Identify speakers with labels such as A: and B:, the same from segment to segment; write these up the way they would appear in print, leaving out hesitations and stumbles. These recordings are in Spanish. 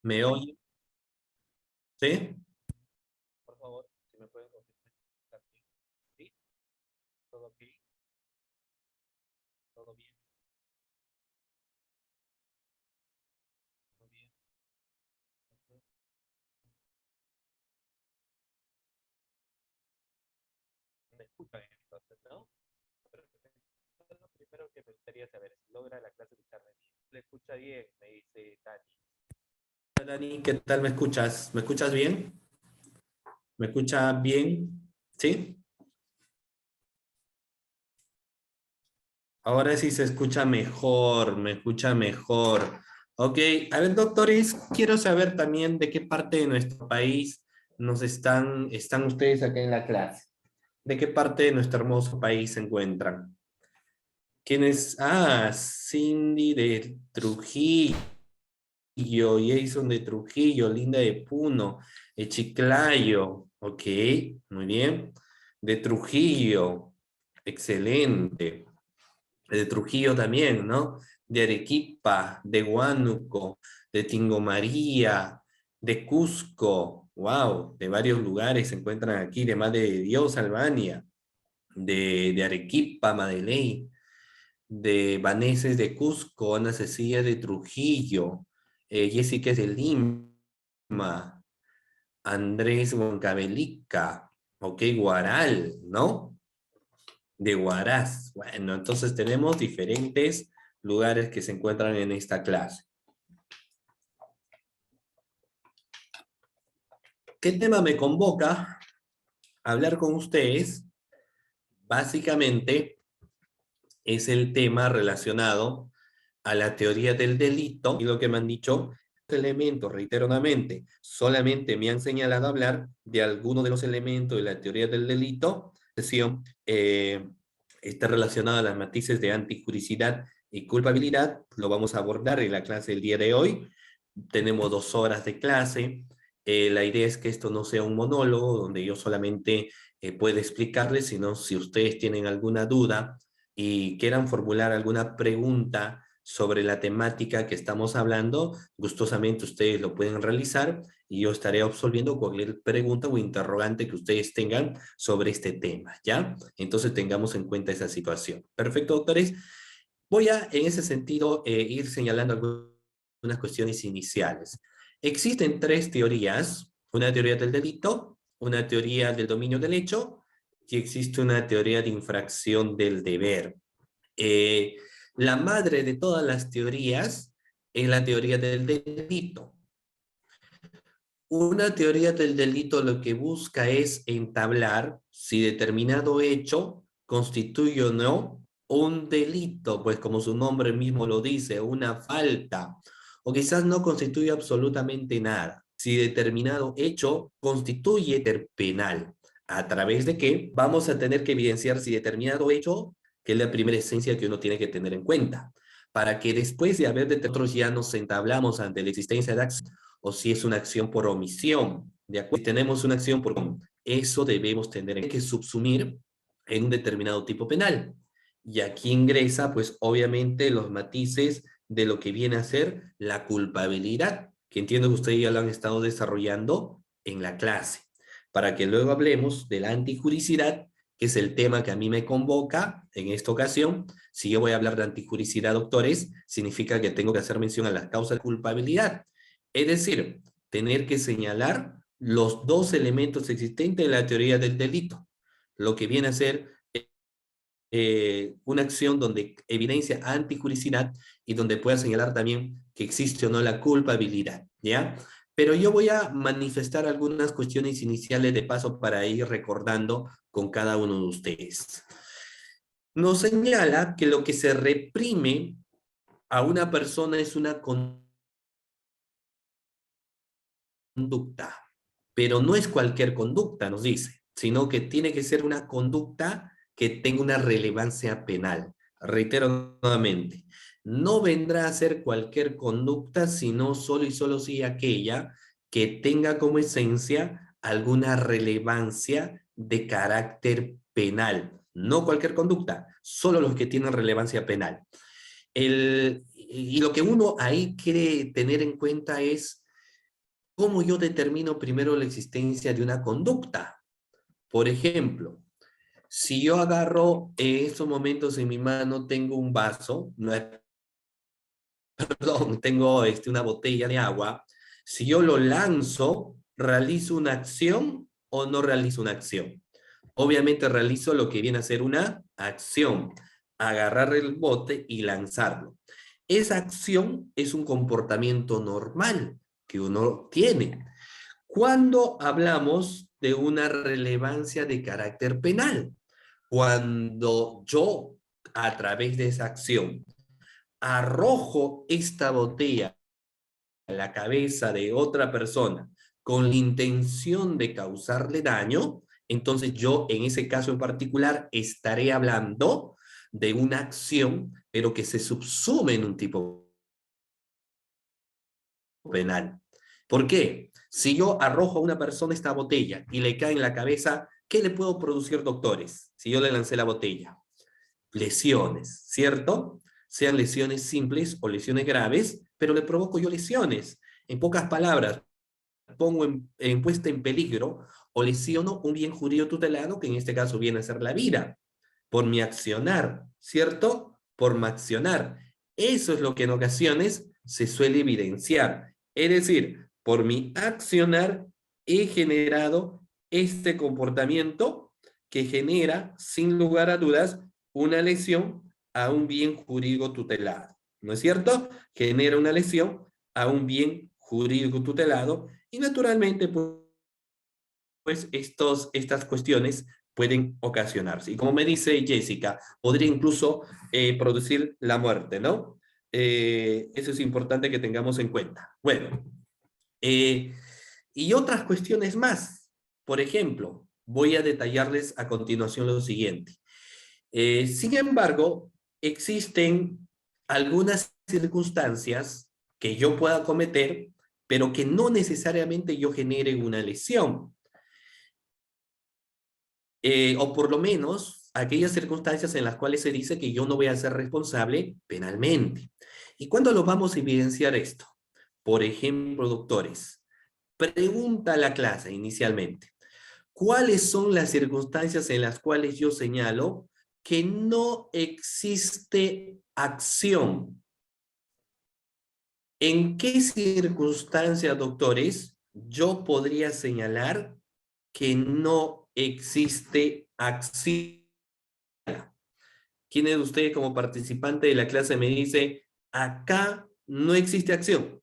A: ¿Me oye? ¿Sí? Por favor, si me pueden confirmar. ¿Sí? ¿Todo ok? ¿Todo bien? Muy bien. Ujú. ¿Me escuchan entonces, no? Perfecto. Lo primero que me gustaría saber es si logra la clase escucharme bien. ¿Le escucha bien? Me dice Dani. Hola Dani, ¿qué tal me escuchas? ¿Me escuchas bien? ¿Me escucha bien? ¿Sí? Ahora sí se escucha mejor, me escucha mejor. Ok, a ver, doctores, quiero saber también de qué parte de nuestro país están ustedes acá en la clase. ¿De qué parte de nuestro hermoso país se encuentran? ¿Quién es? Ah, Cindy de Trujillo, Jason de Trujillo, Linda de Puno, Chiclayo, ok, muy bien. De Trujillo, excelente. De Trujillo también, ¿no? De Arequipa, de Huánuco, de Tingo María, de Cusco, wow, de varios lugares se encuentran aquí, de Madre de Dios, Albania, de Arequipa, Madeley, de Vaneses de Cusco, Ana Cecilia de Trujillo, Jessica es de Lima, Andrés Huancavelica, ok, Guaral, ¿no? De Huaraz. Bueno, entonces tenemos diferentes lugares que se encuentran en esta clase. ¿Qué tema me convoca a hablar con ustedes? Básicamente es el tema relacionado a la teoría del delito y lo que me han dicho elementos, reitero nuevamente, solamente me han señalado hablar de algunos de los elementos de la teoría del delito, sesión está relacionada a las matices de antijuricidad y culpabilidad, lo vamos a abordar en la clase del día de hoy, tenemos 2 horas de clase, la idea es que esto no sea un monólogo donde yo solamente pueda explicarles, sino si ustedes tienen alguna duda y quieran formular alguna pregunta sobre la temática que estamos hablando, gustosamente ustedes lo pueden realizar y yo estaré absolviendo cualquier pregunta o interrogante que ustedes tengan sobre este tema, ¿ya? Entonces tengamos en cuenta esa situación. Perfecto, doctores. Voy a, en ese sentido, ir señalando algunas cuestiones iniciales. Existen 3 teorías, una teoría del delito, una teoría del dominio del hecho y existe una teoría de infracción del deber. Eh, la madre de todas las teorías es la teoría del delito. Una teoría del delito lo que busca es entablar si determinado hecho constituye o no un delito, pues como su nombre mismo lo dice, una falta, o quizás no constituye absolutamente nada. Si determinado hecho constituye penal, ¿a través de qué? Vamos a tener que evidenciar si determinado hecho, que es la primera esencia que uno tiene que tener en cuenta, para que después de haber determinado ya nos entablamos ante la existencia de acción o si es una acción por omisión. ¿De acuerdo? Si tenemos una acción por omisión, eso debemos tener que subsumir en un determinado tipo penal. Y aquí ingresa, pues, obviamente, los matices de lo que viene a ser la culpabilidad, que entiendo que ustedes ya lo han estado desarrollando en la clase, para que luego hablemos de la antijuricidad, que es el tema que a mí me convoca en esta ocasión. Si yo voy a hablar de antijuricidad, doctores, significa que tengo que hacer mención a las causas de culpabilidad. Es decir, tener que señalar los 2 elementos existentes en la teoría del delito, lo que viene a ser una acción donde evidencia antijuricidad y donde pueda señalar también que existe o no la culpabilidad, ¿ya? Pero yo voy a manifestar algunas cuestiones iniciales de paso para ir recordando con cada uno de ustedes. Nos señala que lo que se reprime a una persona es una conducta, pero no es cualquier conducta, nos dice, sino que tiene que ser una conducta que tenga una relevancia penal. Reitero nuevamente, no vendrá a ser cualquier conducta, sino solo y solo si aquella que tenga como esencia alguna relevancia de carácter penal. No cualquier conducta, solo los que tienen relevancia penal. Y lo que uno ahí quiere tener en cuenta es ¿cómo yo determino primero la existencia de una conducta? Por ejemplo, si yo agarro en estos momentos en mi mano, tengo un vaso, no es, perdón, tengo una botella de agua, si yo lo lanzo, ¿realizo una acción o no realizo una acción? Obviamente realizo lo que viene a ser una acción, agarrar el bote y lanzarlo. Esa acción es un comportamiento normal que uno tiene. Cuando hablamos de una relevancia de carácter penal, cuando yo, a través de esa acción, arrojo esta botella a la cabeza de otra persona con la intención de causarle daño, entonces yo en ese caso en particular estaré hablando de una acción, pero que se subsume en un tipo penal. ¿Por qué? Si yo arrojo a una persona esta botella y le cae en la cabeza, ¿qué le puedo producir, doctores? Si yo le lancé la botella. Lesiones, ¿cierto? Sean lesiones simples o lesiones graves, pero le provoco yo lesiones. En pocas palabras, pongo en puesta en peligro o lesiono un bien jurídico tutelado, que en este caso viene a ser la vida, por mi accionar, ¿cierto? Por mi accionar. Eso es lo que en ocasiones se suele evidenciar. Es decir, por mi accionar he generado este comportamiento que genera, sin lugar a dudas, una lesión a un bien jurídico tutelado. ¿No es cierto? Genera una lesión a un bien jurídico tutelado y naturalmente, pues estas cuestiones pueden ocasionarse. Y como me dice Jessica, podría incluso producir la muerte, ¿no? Eso es importante que tengamos en cuenta. Bueno, eh, y otras cuestiones más. Por ejemplo, voy a detallarles a continuación lo siguiente. Sin embargo, existen algunas circunstancias que yo pueda cometer, pero que no necesariamente yo genere una lesión. O por lo menos aquellas circunstancias en las cuales se dice que yo no voy a ser responsable penalmente. ¿Y cuándo lo vamos a evidenciar esto? Por ejemplo, doctores, pregunta a la clase inicialmente. ¿Cuáles son las circunstancias en las cuales yo señalo que no existe acción? ¿En qué circunstancias, doctores, yo podría señalar que no existe acción? ¿Quién es usted como participante de la clase me dice, acá no existe acción?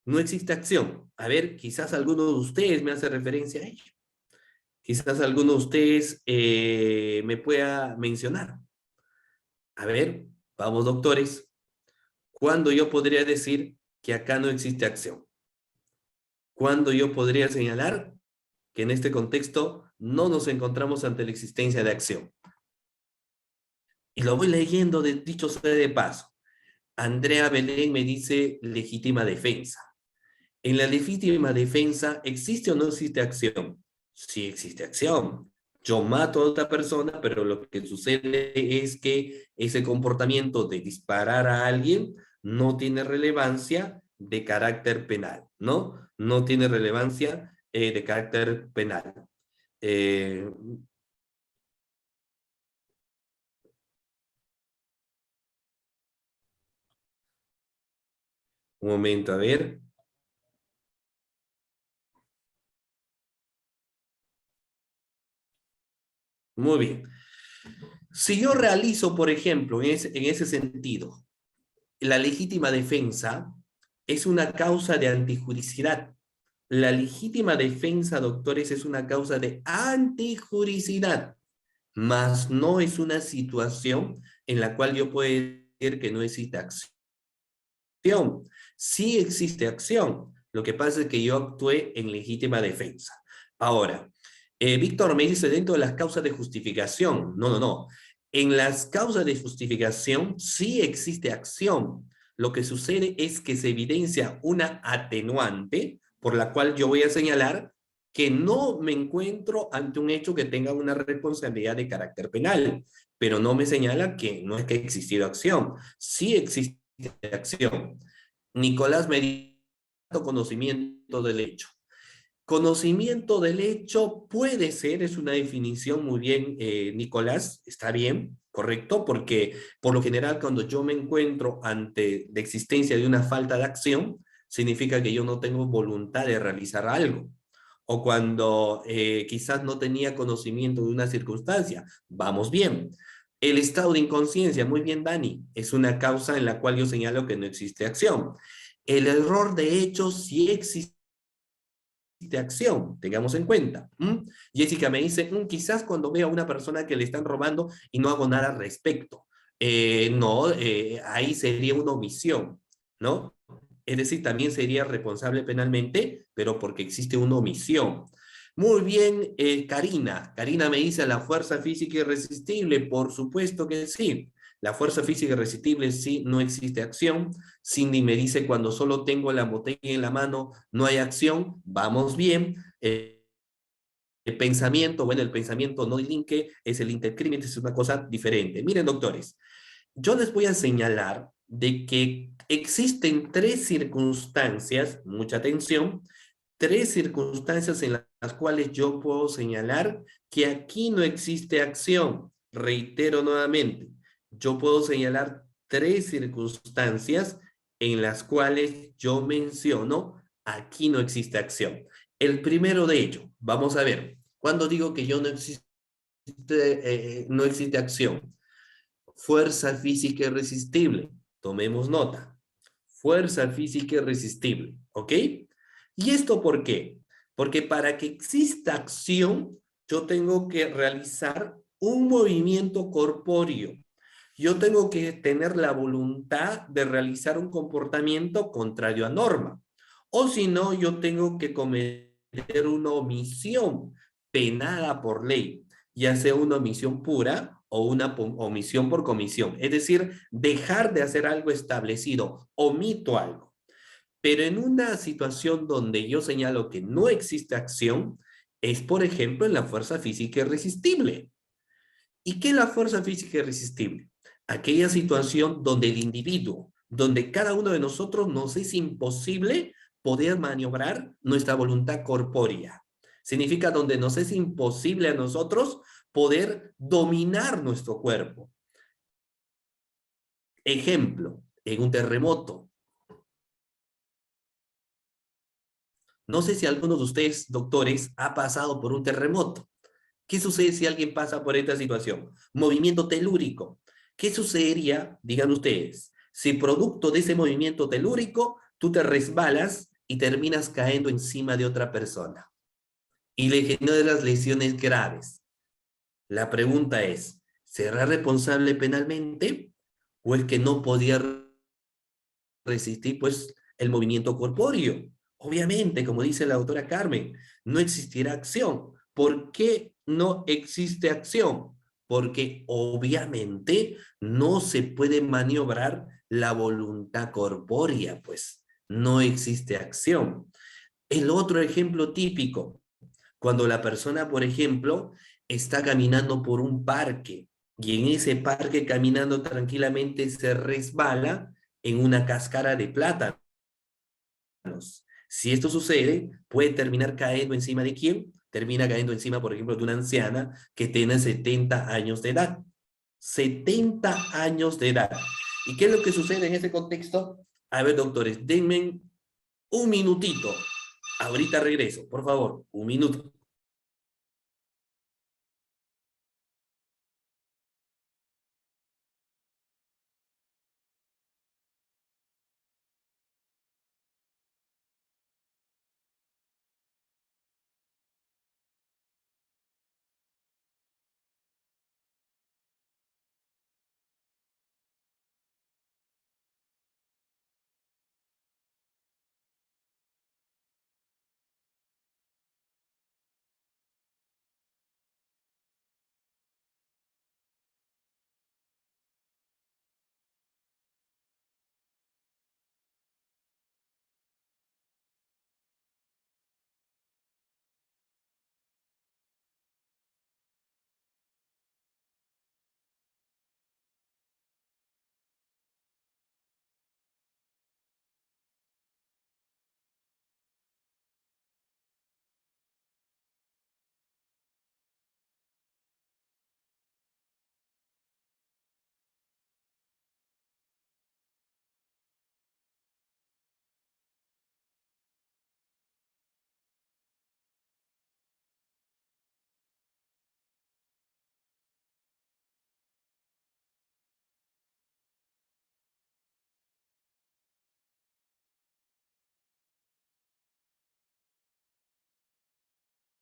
A: No existe acción. A ver, quizás alguno de ustedes me hace referencia a ello. Quizás alguno de ustedes me pueda mencionar. A ver, vamos, doctores. ¿Cuándo yo podría decir que acá no existe acción? ¿Cuándo yo podría señalar que en este contexto no nos encontramos ante la existencia de acción? Y lo voy leyendo de dicho sea de paso. Andrea Belén me dice legítima defensa. En la legítima defensa, ¿existe o no existe acción? Sí existe acción. Yo mato a otra persona, pero lo que sucede es que ese comportamiento de disparar a alguien no tiene relevancia de carácter penal, ¿no? No tiene relevancia de carácter penal. Un momento, a ver. Muy bien. Si yo realizo, por ejemplo, en ese sentido, la legítima defensa es una causa de antijuricidad. La legítima defensa, doctores, es una causa de antijuricidad, mas no es una situación en la cual yo puedo decir que no existe acción. Sí existe acción. Lo que pasa es que yo actué en legítima defensa. Ahora, Víctor me dice dentro de las causas de justificación. No, no, no. En las causas de justificación sí existe acción. Lo que sucede es que se evidencia una atenuante por la cual yo voy a señalar que no me encuentro ante un hecho que tenga una responsabilidad de carácter penal, pero no me señala que no es que ha existido acción. Sí existe acción. Nicolás me conocimiento del hecho. Conocimiento del hecho puede ser, es una definición muy bien, Nicolás, está bien, correcto, porque por lo general cuando yo me encuentro ante la existencia de una falta de acción, significa que yo no tengo voluntad de realizar algo. O cuando quizás no tenía conocimiento de una circunstancia, vamos bien. El estado de inconsciencia, muy bien, Dani, es una causa en la cual yo señalo que no existe acción. El error de hecho sí existe acción, tengamos en cuenta. Jessica me dice, quizás cuando veo a una persona que le están robando y no hago nada al respecto. No, ahí sería una omisión, ¿no? Es decir, también sería responsable penalmente, pero porque existe una omisión. Muy bien, Karina. Karina me dice la fuerza física irresistible. Por supuesto que sí. La fuerza física irresistible sí, no existe acción. Cindy me dice, cuando solo tengo la botella en la mano, no hay acción. Vamos bien. El pensamiento, bueno, el pensamiento no linke, es el intercrimen, es una cosa diferente. Miren, doctores, yo les voy a señalar de que existen tres circunstancias, mucha atención, tres circunstancias en las cuales yo puedo señalar que aquí no existe acción. Reitero nuevamente, yo puedo señalar tres circunstancias en las cuales yo menciono aquí no existe acción. El primero de ellos, vamos a ver, cuando digo que yo no existe acción, fuerza física irresistible, tomemos nota, fuerza física irresistible, ¿ok? ¿Y esto por qué? Porque para que exista acción, yo tengo que realizar un movimiento corpóreo. Yo tengo que tener la voluntad de realizar un comportamiento contrario a norma. O si no, yo tengo que cometer una omisión penada por ley, ya sea una omisión pura o una omisión por comisión. Es decir, dejar de hacer algo establecido, omito algo. Pero en una situación donde yo señalo que no existe acción, es por ejemplo en la fuerza física irresistible. ¿Y qué es la fuerza física irresistible? Aquella situación donde el individuo, donde cada uno de nosotros nos es imposible poder maniobrar nuestra voluntad corpórea. Significa donde nos es imposible a nosotros poder dominar nuestro cuerpo. Ejemplo, en un terremoto. No sé si alguno de ustedes, doctores, ha pasado por un terremoto. ¿Qué sucede si alguien pasa por esta situación? Movimiento telúrico. ¿Qué sucedería, digan ustedes, si producto de ese movimiento telúrico tú te resbalas y terminas cayendo encima de otra persona y le generas lesiones graves? La pregunta es, ¿será responsable penalmente o es que no podía resistir pues el movimiento corpóreo? Obviamente, como dice la autora Carmen, no existirá acción. ¿Por qué no existe acción? Porque obviamente no se puede maniobrar la voluntad corpórea, pues no existe acción. El otro ejemplo típico, cuando la persona, por ejemplo, está caminando por un parque y en ese parque caminando tranquilamente se resbala en una cáscara de plátanos. Si esto sucede, puede terminar cayendo encima de quién? Termina cayendo encima, por ejemplo, de una anciana que tiene 70 años de edad. 70 años de edad. ¿Y qué es lo que sucede en ese contexto? A ver, doctores, denme un minutito. Ahorita regreso, por favor, un minuto.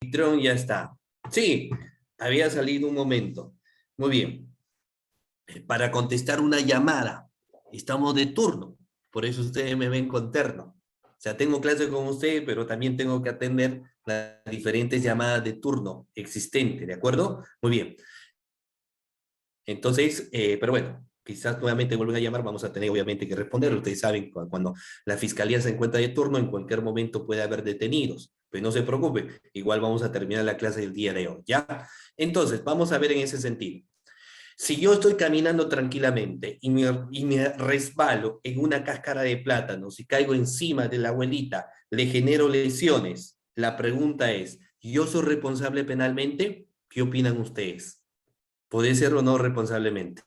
A: anfitrión ya está. Sí, había salido un momento. Muy bien. Para contestar una llamada, estamos de turno. Por eso ustedes me ven con terno. O sea, tengo clase con usted, pero también tengo que atender las diferentes llamadas de turno existentes, ¿de acuerdo? Muy bien. Entonces, pero bueno, quizás nuevamente vuelvan a llamar, vamos a tener obviamente que responder. Ustedes saben, cuando la fiscalía se encuentra de turno, en cualquier momento puede haber detenidos. Pues no se preocupe, igual vamos a terminar la clase del día de hoy, ¿ya? Entonces, vamos a ver en ese sentido. Si yo estoy caminando tranquilamente y me resbalo en una cáscara de plátanos y caigo encima de la abuelita, le genero lesiones, la pregunta es, ¿yo soy responsable penalmente? ¿Qué opinan ustedes? ¿Puede ser o no responsablemente?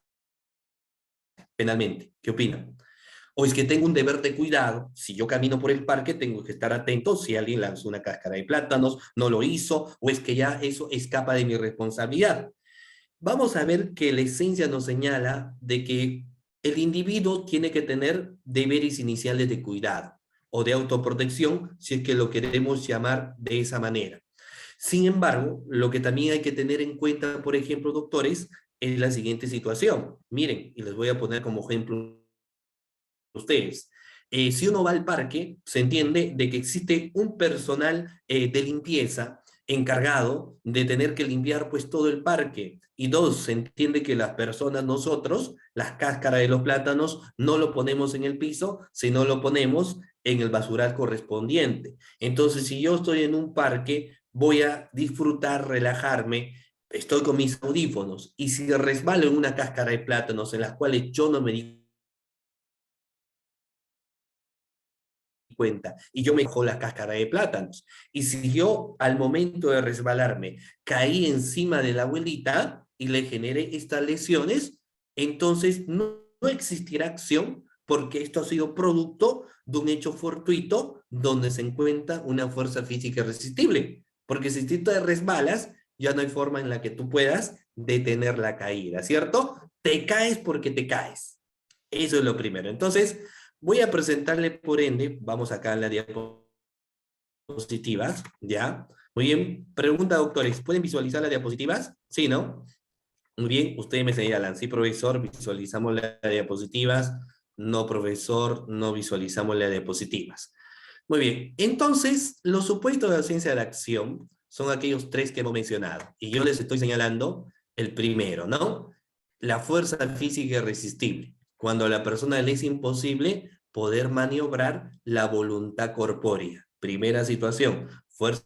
A: Penalmente, ¿qué opinan? O es que tengo un deber de cuidado, si yo camino por el parque tengo que estar atento si alguien lanzó una cáscara de plátanos, no lo hizo, o es que ya eso escapa de mi responsabilidad. Vamos a ver que la esencia nos señala de que el individuo tiene que tener deberes iniciales de cuidado o de autoprotección, si es que lo queremos llamar de esa manera. Sin embargo, lo que también hay que tener en cuenta, por ejemplo, doctores, es la siguiente situación. Miren, y les voy a poner como ejemplo a ustedes. Si uno va al parque, se entiende de que existe un personal de limpieza encargado de tener que limpiar pues todo el parque. Y dos, se entiende que las personas, nosotros, las cáscaras de los plátanos, no lo ponemos en el piso, sino lo ponemos en el basural correspondiente. Entonces, si yo estoy en un parque, voy a disfrutar, relajarme, estoy con mis audífonos, y si resbalo en una cáscara de plátanos en las cuales yo no me di cuenta y yo me cojo la cáscara de plátanos. Y si yo al momento de resbalarme caí encima de la abuelita y le generé estas lesiones, entonces no existirá acción porque esto ha sido producto de un hecho fortuito donde se encuentra una fuerza física irresistible. Porque si tú te resbalas, ya no hay forma en la que tú puedas detener la caída, ¿cierto? Te caes porque te caes. Eso es lo primero. Entonces, voy a presentarle, por ende, vamos acá en la diapositivas, ¿ya? Muy bien. Pregunta, doctores, ¿pueden visualizar las diapositivas? Sí, ¿no? Muy bien, ustedes me señalan, sí, profesor, visualizamos las diapositivas, no, profesor, no visualizamos las diapositivas. Muy bien, entonces, los supuestos de la ciencia de la acción son aquellos tres que hemos mencionado, y yo les estoy señalando el primero, ¿no? La fuerza física irresistible, cuando a la persona le es imposible poder maniobrar la voluntad corpórea. Primera situación, fuerza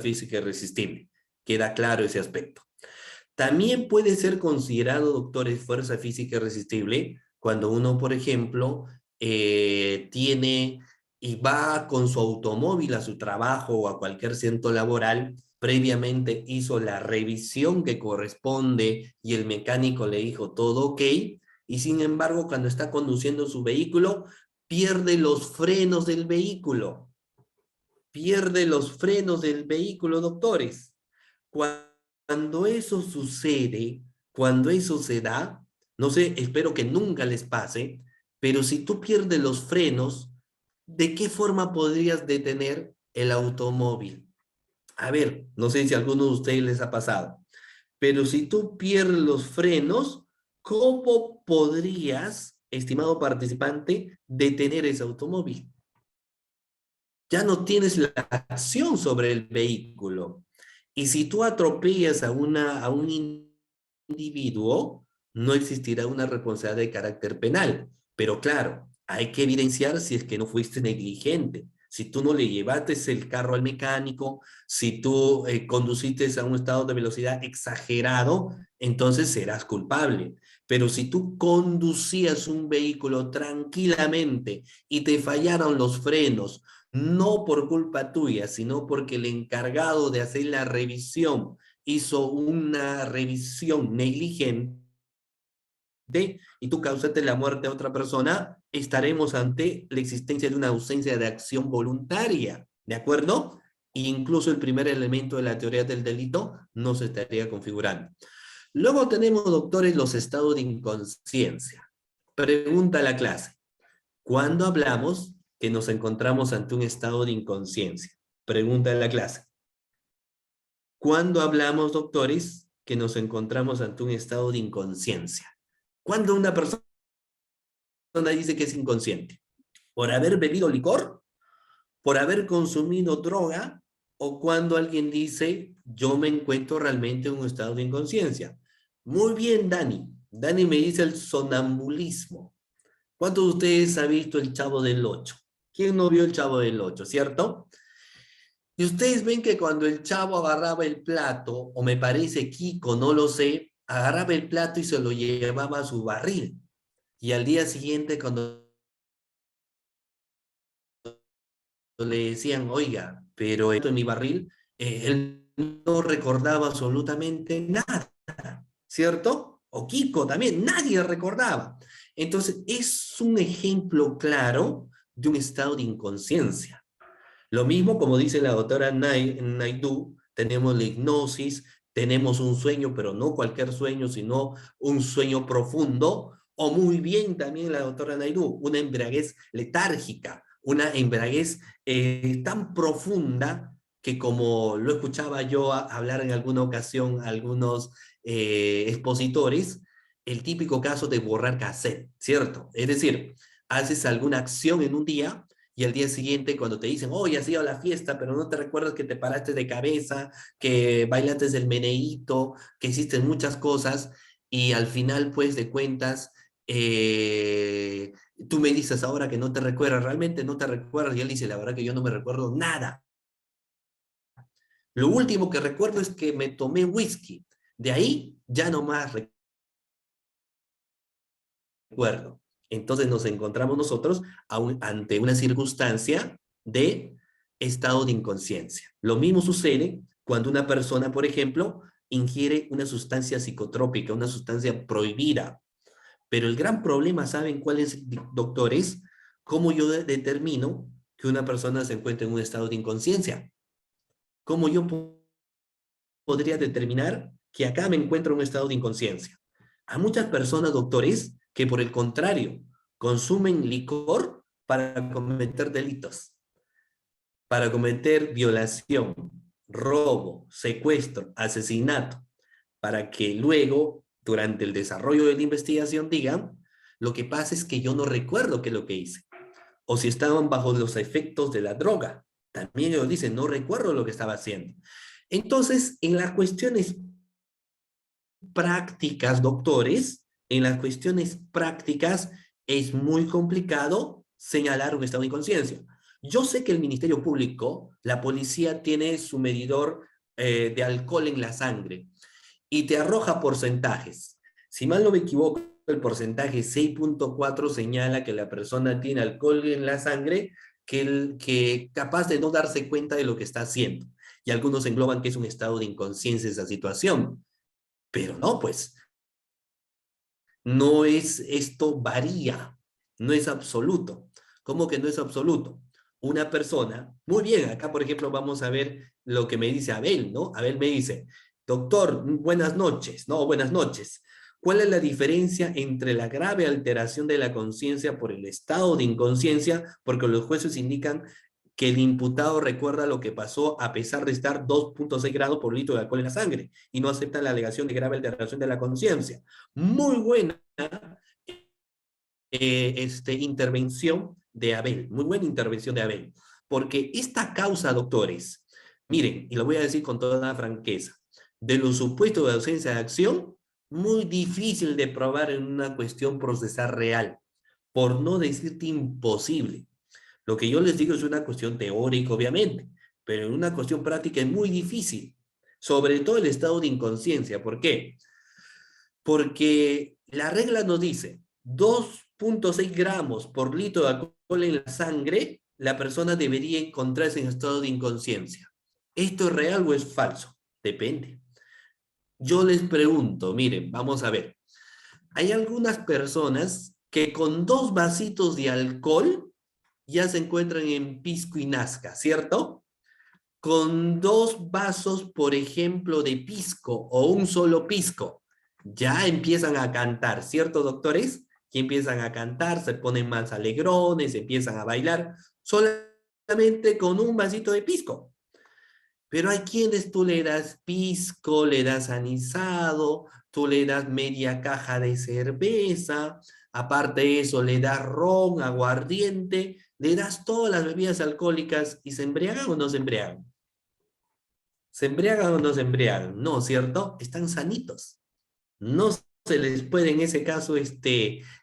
A: física irresistible. Queda claro ese aspecto. También puede ser considerado, doctores, fuerza física irresistible cuando uno, por ejemplo, tiene y va con su automóvil a su trabajo o a cualquier centro laboral, previamente hizo la revisión que corresponde y el mecánico le dijo todo ok, y sin embargo, cuando está conduciendo su vehículo, pierde los frenos del vehículo. Pierde los frenos del vehículo, doctores. Cuando eso sucede, cuando eso se da, no sé, espero que nunca les pase, pero si tú pierdes los frenos, ¿de qué forma podrías detener el automóvil? A ver, no sé si a alguno de ustedes les ha pasado, pero si tú pierdes los frenos, ¿cómo podrías, estimado participante, detener ese automóvil? Ya no tienes la acción sobre el vehículo. Y si tú atropellas a un individuo, no existirá una responsabilidad de carácter penal. Pero claro, hay que evidenciar si es que no fuiste negligente. Si tú no le llevaste el carro al mecánico, si tú conduciste a un estado de velocidad exagerado, entonces serás culpable. Pero si tú conducías un vehículo tranquilamente y te fallaron los frenos, no por culpa tuya, sino porque el encargado de hacer la revisión hizo una revisión negligente y tú causaste la muerte a otra persona, estaremos ante la existencia de una ausencia de acción voluntaria, ¿de acuerdo? E incluso el primer elemento de la teoría del delito no se estaría configurando. Luego tenemos, doctores, los estados de inconsciencia. Pregunta a la clase. ¿Cuándo hablamos que nos encontramos ante un estado de inconsciencia? Pregunta de la clase. ¿Cuándo hablamos, doctores, que nos encontramos ante un estado de inconsciencia? ¿Cuándo una persona dice que es inconsciente? ¿Por haber bebido licor? ¿Por haber consumido droga? ¿O cuando alguien dice, yo me encuentro realmente en un estado de inconsciencia? Muy bien, Dani. Dani me dice el sonambulismo. ¿Cuántos de ustedes han visto el Chavo del Ocho? ¿Quién no vio el Chavo del Ocho, cierto? Y ustedes ven que cuando el chavo agarraba el plato, o me parece Kiko, no lo sé, agarraba el plato y se lo llevaba a su barril. Y al día siguiente, cuando le decían, oiga, pero esto en mi barril, él no recordaba absolutamente nada, ¿cierto? O Kiko también, nadie recordaba. Entonces, es un ejemplo claro de un estado de inconsciencia. Lo mismo como dice la doctora Naidu, tenemos la hipnosis, tenemos un sueño, pero no cualquier sueño, sino un sueño profundo, o muy bien también la doctora Naidu, una embriaguez letárgica, una embriaguez tan profunda que como lo escuchaba yo hablar en alguna ocasión a algunos expositores, el típico caso de borrar cassette, ¿cierto? Es decir, haces alguna acción en un día y al día siguiente cuando te dicen, oh, ya has ido a la fiesta, pero no te recuerdas que te paraste de cabeza, que bailaste el meneíto, que hiciste muchas cosas, y al final, pues, de cuentas, eh, tú me dices ahora que no te recuerdas, realmente no te recuerdas, y él dice, la verdad que yo no me recuerdo nada. Lo último que recuerdo es que me tomé whisky. De ahí ya no más recuerdo. Entonces nos encontramos nosotros ante una circunstancia de estado de inconsciencia. Lo mismo sucede cuando una persona, por ejemplo, ingiere una sustancia psicotrópica, una sustancia prohibida. Pero el gran problema, ¿saben cuál es, doctores? ¿Cómo yo determino que una persona se encuentra en un estado de inconsciencia? ¿Cómo yo podría determinar que acá me encuentro en un estado de inconsciencia? Hay muchas personas, doctores, que por el contrario, consumen licor para cometer delitos, para cometer violación, robo, secuestro, asesinato, para que luego, durante el desarrollo de la investigación, digan, lo que pasa es que yo no recuerdo qué es lo que hice. O si estaban bajo los efectos de la droga, también ellos dicen, no recuerdo lo que estaba haciendo. Entonces, en las cuestiones prácticas, doctores, en las cuestiones prácticas es muy complicado señalar un estado de inconsciencia. Yo sé que el Ministerio Público, la policía tiene su medidor de alcohol en la sangre y te arroja porcentajes. Si mal no me equivoco, el porcentaje 6.4 señala que la persona tiene alcohol en la sangre que capaz de no darse cuenta de lo que está haciendo. Y algunos engloban que es un estado de inconsciencia esa situación. Pero no, pues, no es, esto varía, no es absoluto. ¿Cómo que no es absoluto? Una persona, muy bien, acá por ejemplo vamos a ver lo que me dice Abel, ¿no? Abel me dice, doctor, buenas noches, ¿no? Buenas noches. ¿Cuál es la diferencia entre la grave alteración de la conciencia por el estado de inconsciencia? Porque los jueces indican que el imputado recuerda lo que pasó a pesar de estar 2.6 grados por litro de alcohol en la sangre y no acepta la alegación de grave alteración de la conciencia. Muy buena intervención de Abel, muy buena intervención de Abel, porque esta causa, doctores, miren, y lo voy a decir con toda franqueza, de los supuestos de ausencia de acción, muy difícil de probar en una cuestión procesal real, por no decirte imposible. Lo que yo les digo es una cuestión teórica, obviamente, pero en una cuestión práctica es muy difícil, sobre todo el estado de inconsciencia. ¿Por qué? Porque la regla nos dice 2.6 gramos por litro de alcohol en la sangre, la persona debería encontrarse en estado de inconsciencia. ¿Esto es real o es falso? Depende. Yo les pregunto, miren, vamos a ver. Hay algunas personas que con 2 vasitos de alcohol ya se encuentran en pisco y nazca, ¿cierto? Con 2 vasos, por ejemplo, de pisco o un solo pisco, ya empiezan a cantar, ¿cierto, doctores? Que empiezan a cantar, se ponen más alegrones, empiezan a bailar, solamente con un vasito de pisco. Pero hay quienes tú le das pisco, le das anisado, tú le das media caja de cerveza, aparte de eso le das ron, aguardiente, le das todas las bebidas alcohólicas y ¿se embriagan o no se embriagan? ¿Se embriagan o no se embriagan? No, ¿cierto? Están sanitos. No se les puede en ese caso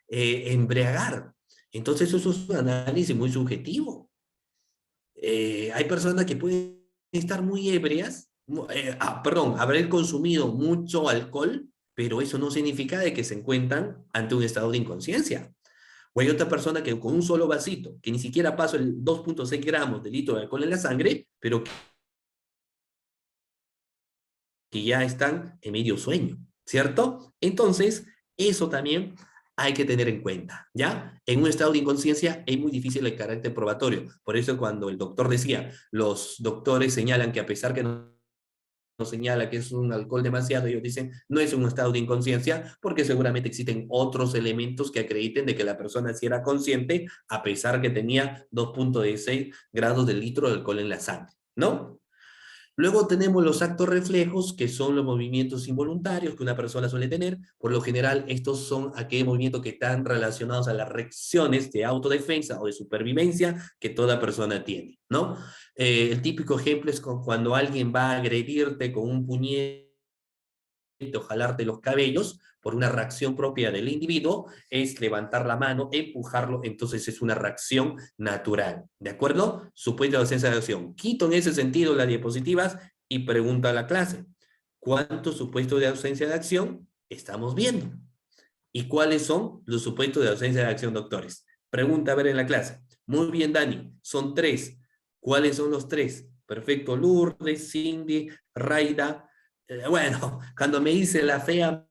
A: embriagar. Entonces eso es un análisis muy subjetivo. Hay personas que pueden estar muy ebrias, perdón, haber consumido mucho alcohol, pero eso no significa de que se encuentran ante un estado de inconsciencia. O hay otra persona que con un solo vasito, que ni siquiera pasó el 2.6 gramos de litro de alcohol en la sangre, pero que ya están en medio sueño, ¿cierto? Entonces, eso también hay que tener en cuenta, ¿ya? En un estado de inconsciencia es muy difícil el carácter probatorio. Por eso cuando el doctor decía, los doctores señalan que a pesar que no señala que es un alcohol demasiado, ellos dicen, no es un estado de inconsciencia, porque seguramente existen otros elementos que acrediten de que la persona sí era consciente, a pesar que tenía 2.16 grados de litro de alcohol en la sangre, ¿no? Luego tenemos los actos reflejos, que son los movimientos involuntarios que una persona suele tener. Por lo general, estos son aquellos movimientos que están relacionados a las reacciones de autodefensa o de supervivencia que toda persona tiene, ¿no? El típico ejemplo es cuando alguien va a agredirte con un puñete o jalarte los cabellos por una reacción propia del individuo, es levantar la mano, empujarlo, entonces es una reacción natural, ¿de acuerdo? Supuesta ausencia de acción. Quito en ese sentido las diapositivas y pregunta a la clase, ¿cuántos supuestos de ausencia de acción estamos viendo? ¿Y cuáles son los supuestos de ausencia de acción, doctores? Pregunta a ver en la clase. Muy bien, Dani, son 3. ¿Cuáles son los 3? Perfecto, Lourdes, Cindy, Raida. Bueno, cuando me dice la fea,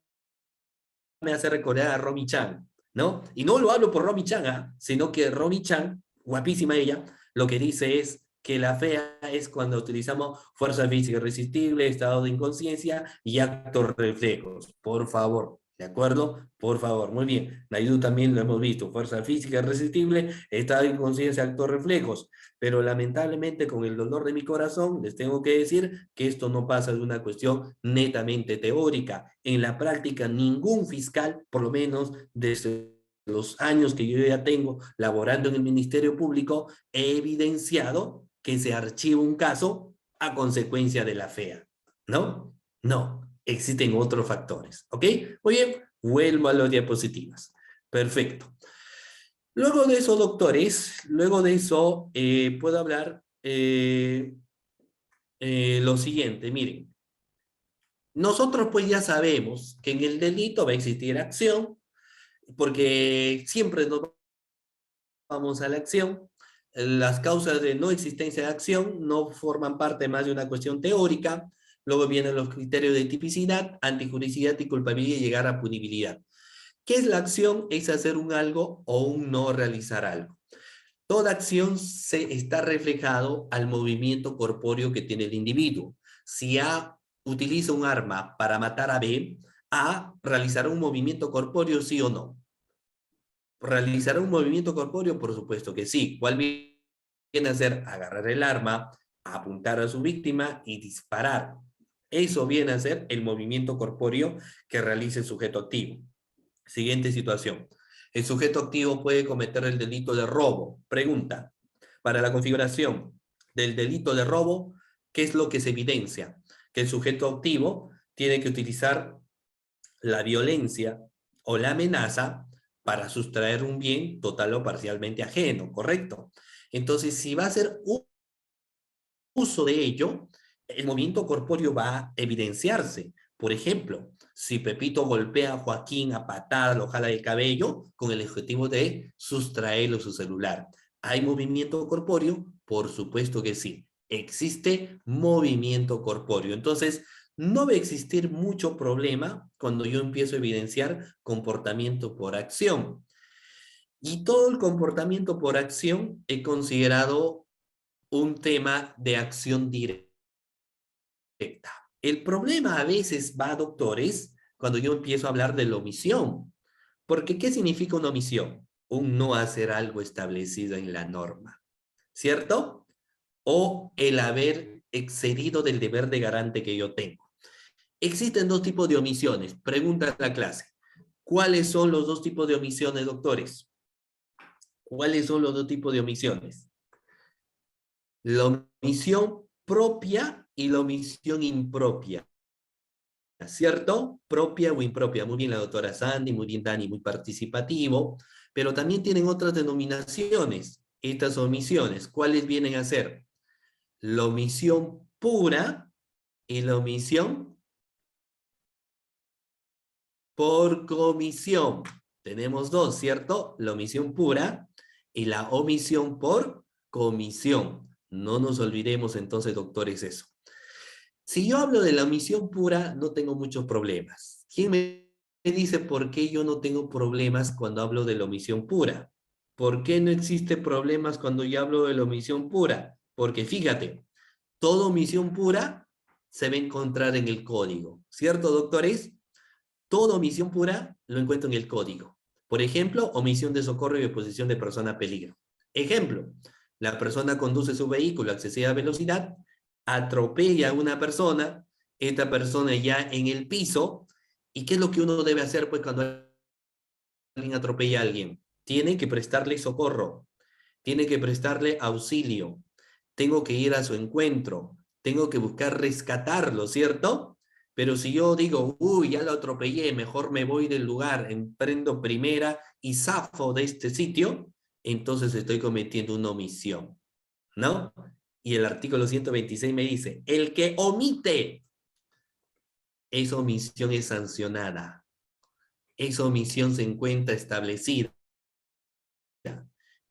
A: me hace recordar a Romy Chan, ¿no? Y no lo hablo por Romy Chan, sino que Romy Chan, guapísima ella, lo que dice es que la fea es cuando utilizamos fuerza física irresistible, estado de inconsciencia y actos reflejos. Por favor, ¿de acuerdo? Por favor, muy bien. Naidu también lo hemos visto, fuerza física irresistible, estado de inconsciencia, actos reflejos. Pero lamentablemente con el dolor de mi corazón les tengo que decir que esto no pasa de una cuestión netamente teórica. En la práctica ningún fiscal, por lo menos desde los años que yo ya tengo laborando en el Ministerio Público, he evidenciado que se archiva un caso a consecuencia de la FEA. ¿No? No, existen otros factores. ¿Ok? Muy bien, vuelvo a las diapositivas. Perfecto. Luego de eso, doctores, luego de eso puedo hablar lo siguiente, miren, nosotros pues ya sabemos que en el delito va a existir acción, porque siempre nos vamos a la acción. Las causas de no existencia de acción no forman parte más de una cuestión teórica. Luego vienen los criterios de tipicidad, antijuricidad y culpabilidad y llegar a punibilidad. ¿Qué es la acción? Es hacer un algo o un no realizar algo. Toda acción se está reflejado al movimiento corpóreo que tiene el individuo. Si A utiliza un arma para matar a B, A realizará un movimiento corpóreo, sí o no. ¿Realizará un movimiento corpóreo? Por supuesto que sí. ¿Cuál viene a ser? Agarrar el arma, apuntar a su víctima y disparar. Eso viene a ser el movimiento corpóreo que realiza el sujeto activo. Siguiente situación. El sujeto activo puede cometer el delito de robo. Pregunta. Para la configuración del delito de robo, ¿qué es lo que se evidencia? Que el sujeto activo tiene que utilizar la violencia o la amenaza para sustraer un bien total o parcialmente ajeno, ¿correcto? Entonces, si va a hacer uso de ello, el movimiento corpóreo va a evidenciarse. Por ejemplo, si Pepito golpea a Joaquín a patadas, lo jala del cabello, con el objetivo de sustraerlo su celular. ¿Hay movimiento corpóreo? Por supuesto que sí. Existe movimiento corpóreo. Entonces, no va a existir mucho problema cuando yo empiezo a evidenciar comportamiento por acción. Y todo el comportamiento por acción he considerado un tema de acción directa. El problema a veces va, doctores, cuando yo empiezo a hablar de la omisión. Porque, ¿qué significa una omisión? Un no hacer algo establecido en la norma, ¿cierto? O el haber excedido del deber de garante que yo tengo. Existen dos tipos de omisiones. Pregunta a la clase. ¿Cuáles son los dos tipos de omisiones, doctores? ¿Cuáles son los dos tipos de omisiones? La omisión propia y la omisión impropia. ¿Cierto? Propia o impropia. Muy bien la doctora Sandy, muy bien Dani, muy participativo, pero también tienen otras denominaciones, estas omisiones. ¿Cuáles vienen a ser? La omisión pura y la omisión por comisión. Tenemos dos, ¿cierto? La omisión pura y la omisión por comisión. No nos olvidemos entonces, doctores, eso. Si yo hablo de la omisión pura, no tengo muchos problemas. ¿Quién me dice por qué yo no tengo problemas cuando hablo de la omisión pura? ¿Por qué no existe problemas cuando yo hablo de la omisión pura? Porque fíjate, toda omisión pura se va a encontrar en el código. ¿Cierto, doctores? Toda omisión pura lo encuentro en el código. Por ejemplo, omisión de socorro y exposición de persona a peligro. Ejemplo, la persona conduce su vehículo a excesiva velocidad, atropella a una persona, esta persona ya en el piso, ¿y qué es lo que uno debe hacer pues cuando alguien atropella a alguien? Tiene que prestarle socorro, tiene que prestarle auxilio, tengo que ir a su encuentro, tengo que buscar rescatarlo, ¿cierto? Pero si yo digo, uy, ya lo atropellé, mejor me voy del lugar, emprendo primera y zafo de este sitio, entonces estoy cometiendo una omisión, ¿no? Y el artículo 126 me dice, el que omite, esa omisión es sancionada. Esa omisión se encuentra establecida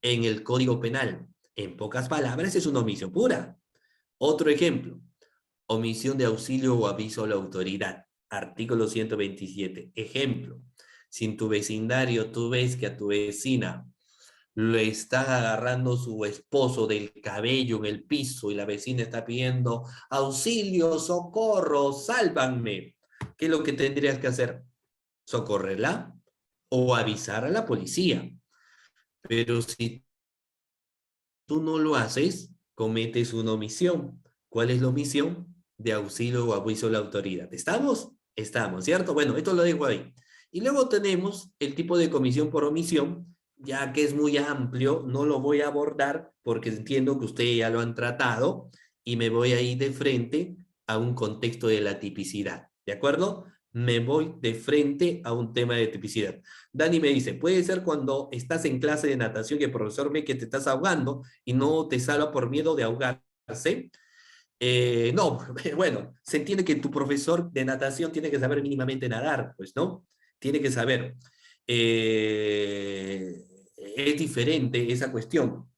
A: en el Código Penal. En pocas palabras, es una omisión pura. Otro ejemplo, omisión de auxilio o aviso a la autoridad. Artículo 127. Ejemplo, si en tu vecindario tú ves que a tu vecina le está agarrando su esposo del cabello en el piso y la vecina está pidiendo auxilio, socorro, sálvanme. ¿Qué es lo que tendrías que hacer? Socorrerla o avisar a la policía. Pero si tú no lo haces, cometes una omisión. ¿Cuál es la omisión? De auxilio o aviso a la autoridad. ¿Estamos? Estamos, ¿cierto? Bueno, esto lo dejo ahí. Y luego tenemos el tipo de comisión por omisión, ya que es muy amplio, no lo voy a abordar porque entiendo que ustedes ya lo han tratado y me voy a ir de frente a un contexto de la tipicidad. ¿De acuerdo? Me voy de frente a un tema de tipicidad. Dani me dice, puede ser cuando estás en clase de natación y el profesor ve que te estás ahogando y no te salva por miedo de ahogarse. No, bueno, se entiende que tu profesor de natación tiene que saber mínimamente nadar, pues, ¿no? Tiene que saber. Eh, es diferente esa cuestión.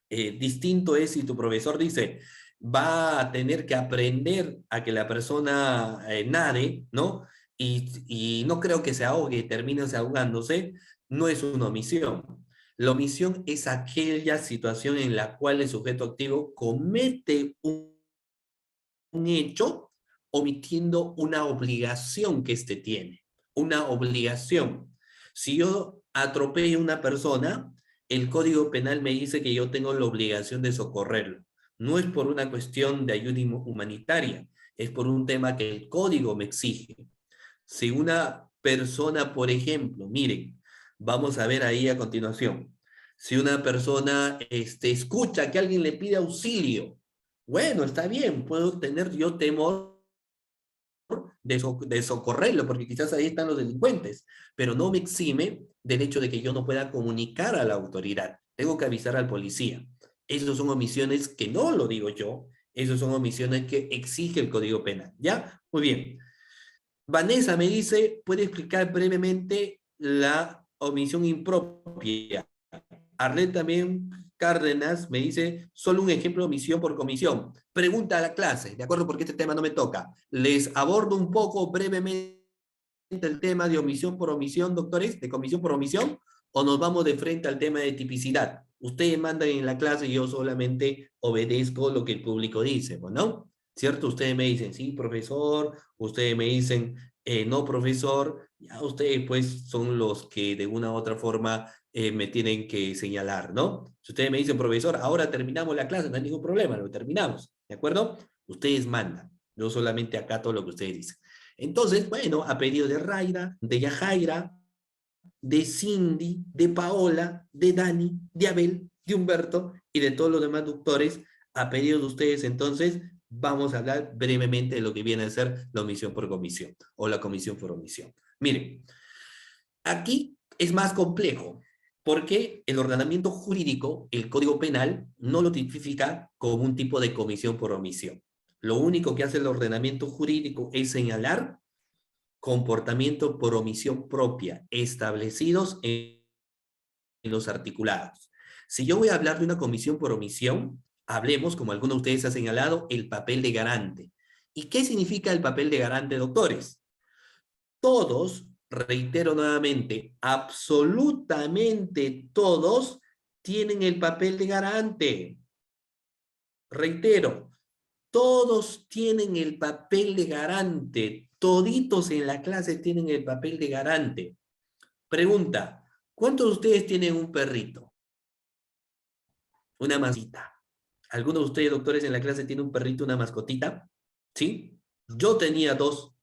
A: Distinto es si tu profesor dice, va a tener que aprender a que la persona nade, ¿no? Y no creo que se ahogue y termine ahogándose, no es una omisión. La omisión es aquella situación en la cual el sujeto activo comete un hecho omitiendo una obligación que éste tiene. Una obligación. Si yo atropello a una persona, el Código Penal me dice que yo tengo la obligación de socorrerlo. No es por una cuestión de ayuda humanitaria, es por un tema que el Código me exige. Si una persona, por ejemplo, miren, vamos a ver ahí a continuación. Si una persona escucha que alguien le pide auxilio, bueno, está bien, puedo tener yo temor de socorrerlo, porque quizás ahí están los delincuentes, pero no me exime del hecho de que yo no pueda comunicar a la autoridad. Tengo que avisar al policía. Esas son omisiones que no lo digo yo, esas son omisiones que exige el Código Penal. ¿Ya? Muy bien. Vanessa me dice, ¿puede explicar brevemente la omisión impropia? Arlet también Cárdenas me dice, solo un ejemplo de omisión por comisión. Pregunta a la clase, ¿de acuerdo? Porque este tema no me toca. Les abordo un poco brevemente el tema de omisión por omisión, doctores, de comisión por omisión, o nos vamos de frente al tema de tipicidad. Ustedes mandan en la clase y yo solamente obedezco lo que el público dice, ¿no? ¿Cierto? Ustedes me dicen, sí, profesor, ustedes me dicen, no, profesor, ya ustedes pues son los que de una u otra forma me tienen que señalar, ¿no? Si ustedes me dicen, profesor, ahora terminamos la clase, no hay ningún problema, lo terminamos. ¿de acuerdo? Ustedes mandan, yo solamente acato lo que ustedes dicen. Entonces, bueno, a pedido de Raira, de Yajaira, de Cindy, de Paola, de Dani, de Abel, de Humberto y de todos los demás doctores, a pedido de ustedes, entonces, vamos a hablar brevemente de lo que viene a ser la omisión por comisión o la comisión por omisión. Miren, aquí es más complejo porque el ordenamiento jurídico, el Código Penal, no lo tipifica como un tipo de comisión por omisión. Lo único que hace el ordenamiento jurídico es señalar comportamiento por omisión propia establecidos en los articulados. Si yo voy a hablar de una comisión por omisión, hablemos, como alguno de ustedes ha señalado, el papel de garante. ¿Y qué significa el papel de garante, doctores? Todos, reitero nuevamente, absolutamente todos tienen el papel de garante. Reitero, todos tienen el papel de garante. Toditos en la clase tienen el papel de garante. Pregunta, ¿cuántos de ustedes tienen un perrito? Una mascota. ¿Alguno de ustedes, doctores, en la clase tiene un perrito, una mascotita? ¿Sí? Yo tenía dos.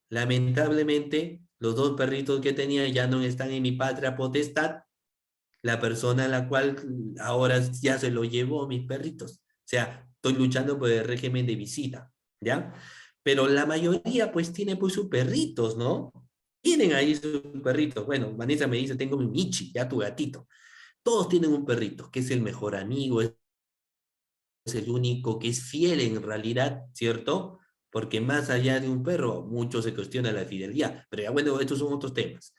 A: Lamentablemente, los dos perritos que tenía ya no están en mi patria potestad. La persona a la cual ahora ya se lo llevó mis perritos. O sea, estoy luchando por el régimen de visita, ¿ya? Pero la mayoría pues tiene pues sus perritos, ¿no? Tienen ahí sus perritos. Bueno, Vanessa me dice, tengo mi Michi, ya tu gatito. Todos tienen un perrito, que es el mejor amigo, es el único que es fiel en realidad, ¿cierto? Porque más allá de un perro, mucho se cuestiona la fidelidad. Pero ya bueno, estos son otros temas.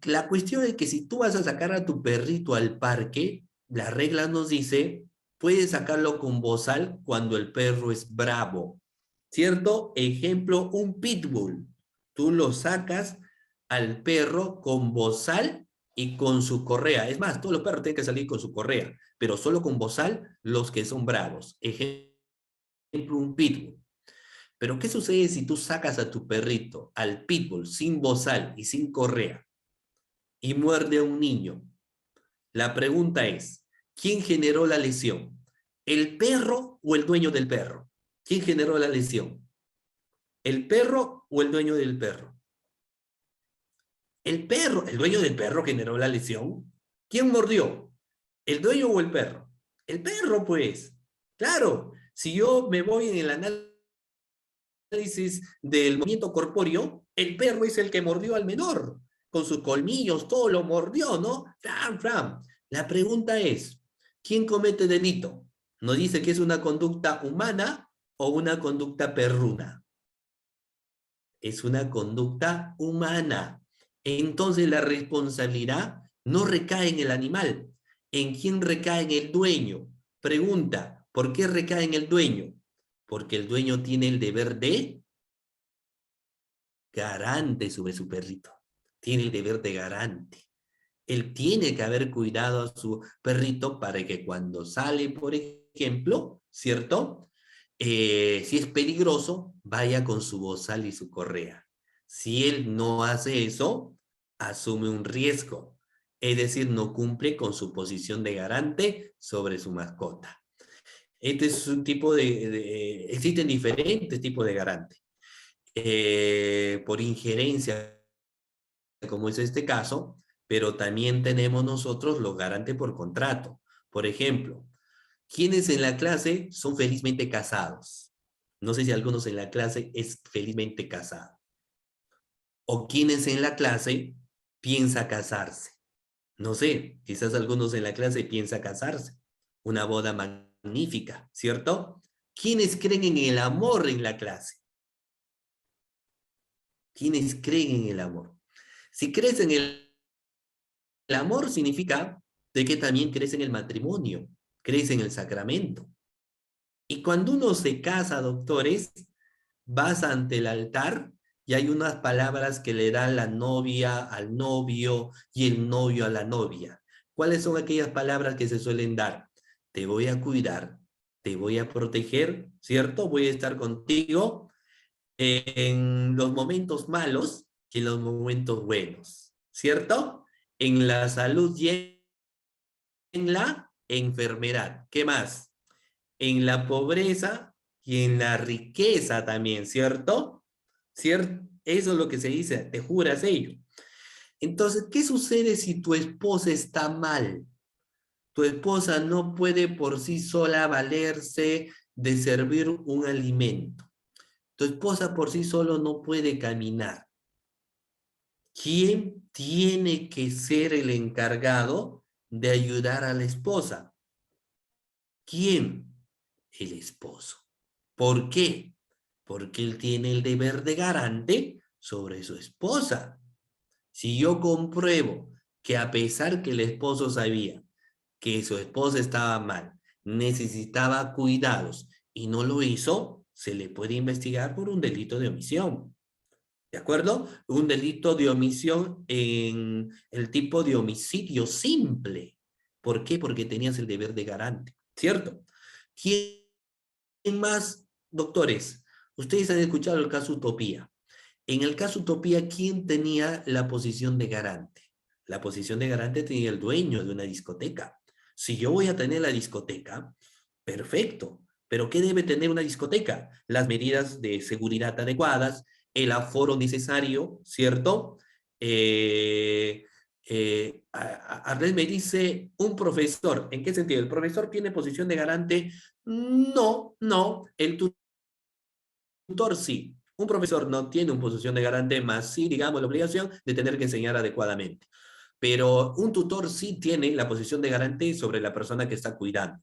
A: La cuestión es que si tú vas a sacar a tu perrito al parque, la regla nos dice, puedes sacarlo con bozal cuando el perro es bravo, ¿cierto? Ejemplo, un pitbull. Tú lo sacas al perro con bozal y con su correa. Es más, todos los perros tienen que salir con su correa, pero solo con bozal los que son bravos. Ejemplo, un pitbull. Pero ¿qué sucede si tú sacas a tu perrito, al pitbull, sin bozal y sin correa? Y muerde a un niño. La pregunta es, ¿quién generó la lesión? ¿El perro o el dueño del perro? ¿Quién generó la lesión? ¿El perro o el dueño del perro? El perro, el dueño del perro generó la lesión. ¿Quién mordió? ¿El dueño o el perro? El perro, pues. Claro, si yo me voy en el análisis del movimiento corpóreo, el perro es el que mordió al menor. Con sus colmillos, todo lo mordió, ¿no? ¡Fram, fram! La pregunta es, ¿quién comete delito? ¿Nos dice que es una conducta humana o una conducta perruna? Es una conducta humana. Entonces la responsabilidad no recae en el animal. ¿En quién recae? En el dueño. Pregunta, ¿por qué recae en el dueño? Porque el dueño tiene el deber de garante sobre su perrito. Tiene el deber de garante. Él tiene que haber cuidado a su perrito para que cuando sale, por ejemplo, ¿cierto? Si es peligroso, vaya con su bozal y su correa. Si él no hace eso, asume un riesgo. Es decir, no cumple con su posición de garante sobre su mascota. Este es un tipo existen diferentes tipos de garante. Por injerencia, como es este caso, pero también tenemos nosotros los garantes por contrato. Por ejemplo, ¿quiénes en la clase son felizmente casados? No sé si algunos en la clase es felizmente casado. O ¿quiénes en la clase piensa casarse? No sé, quizás algunos en la clase piensa casarse. Una boda magnífica, ¿cierto? ¿Quiénes creen en el amor en la clase? ¿Quiénes creen en el amor? Si crees en el amor significa de que también crees en el matrimonio, crees en el sacramento. Y cuando uno se casa, doctores, vas ante el altar y hay unas palabras que le da la novia al novio y el novio a la novia. ¿Cuáles son aquellas palabras que se suelen dar? Te voy a cuidar, te voy a proteger, ¿cierto? Voy a estar contigo en los momentos malos y en los momentos buenos, ¿cierto? En la salud y en la enfermedad. ¿Qué más? en la pobreza y en la riqueza también, ¿cierto? ¿Cierto? Eso es lo que se dice, te juras ello. Entonces, ¿qué sucede si tu esposa está mal? Tu esposa no puede por sí sola valerse de servir un alimento. Tu esposa por sí solo no puede caminar. ¿Quién tiene que ser el encargado de ayudar a la esposa? ¿Quién? El esposo. ¿Por qué? Porque él tiene el deber de garante sobre su esposa. Si yo compruebo que a pesar que el esposo sabía que su esposa estaba mal, necesitaba cuidados y no lo hizo, se le puede investigar por un delito de omisión. ¿De acuerdo? Un delito de omisión en el tipo de homicidio simple. ¿Por qué? Porque tenías el deber de garante, ¿cierto? ¿Quién más, doctores? Ustedes han escuchado el caso Utopía. En el caso Utopía, ¿quién tenía la posición de garante? La posición de garante tenía el dueño de una discoteca. Si yo voy a tener la discoteca, perfecto. Pero ¿qué debe tener una discoteca? Las medidas de seguridad adecuadas, el aforo necesario, ¿cierto? Arles me dice un profesor. ¿En qué sentido? ¿El profesor tiene posición de garante? No, no. El tutor sí. Un profesor no tiene una posición de garante, más sí, digamos, la obligación de tener que enseñar adecuadamente. Pero un tutor sí tiene la posición de garante sobre la persona que está cuidando.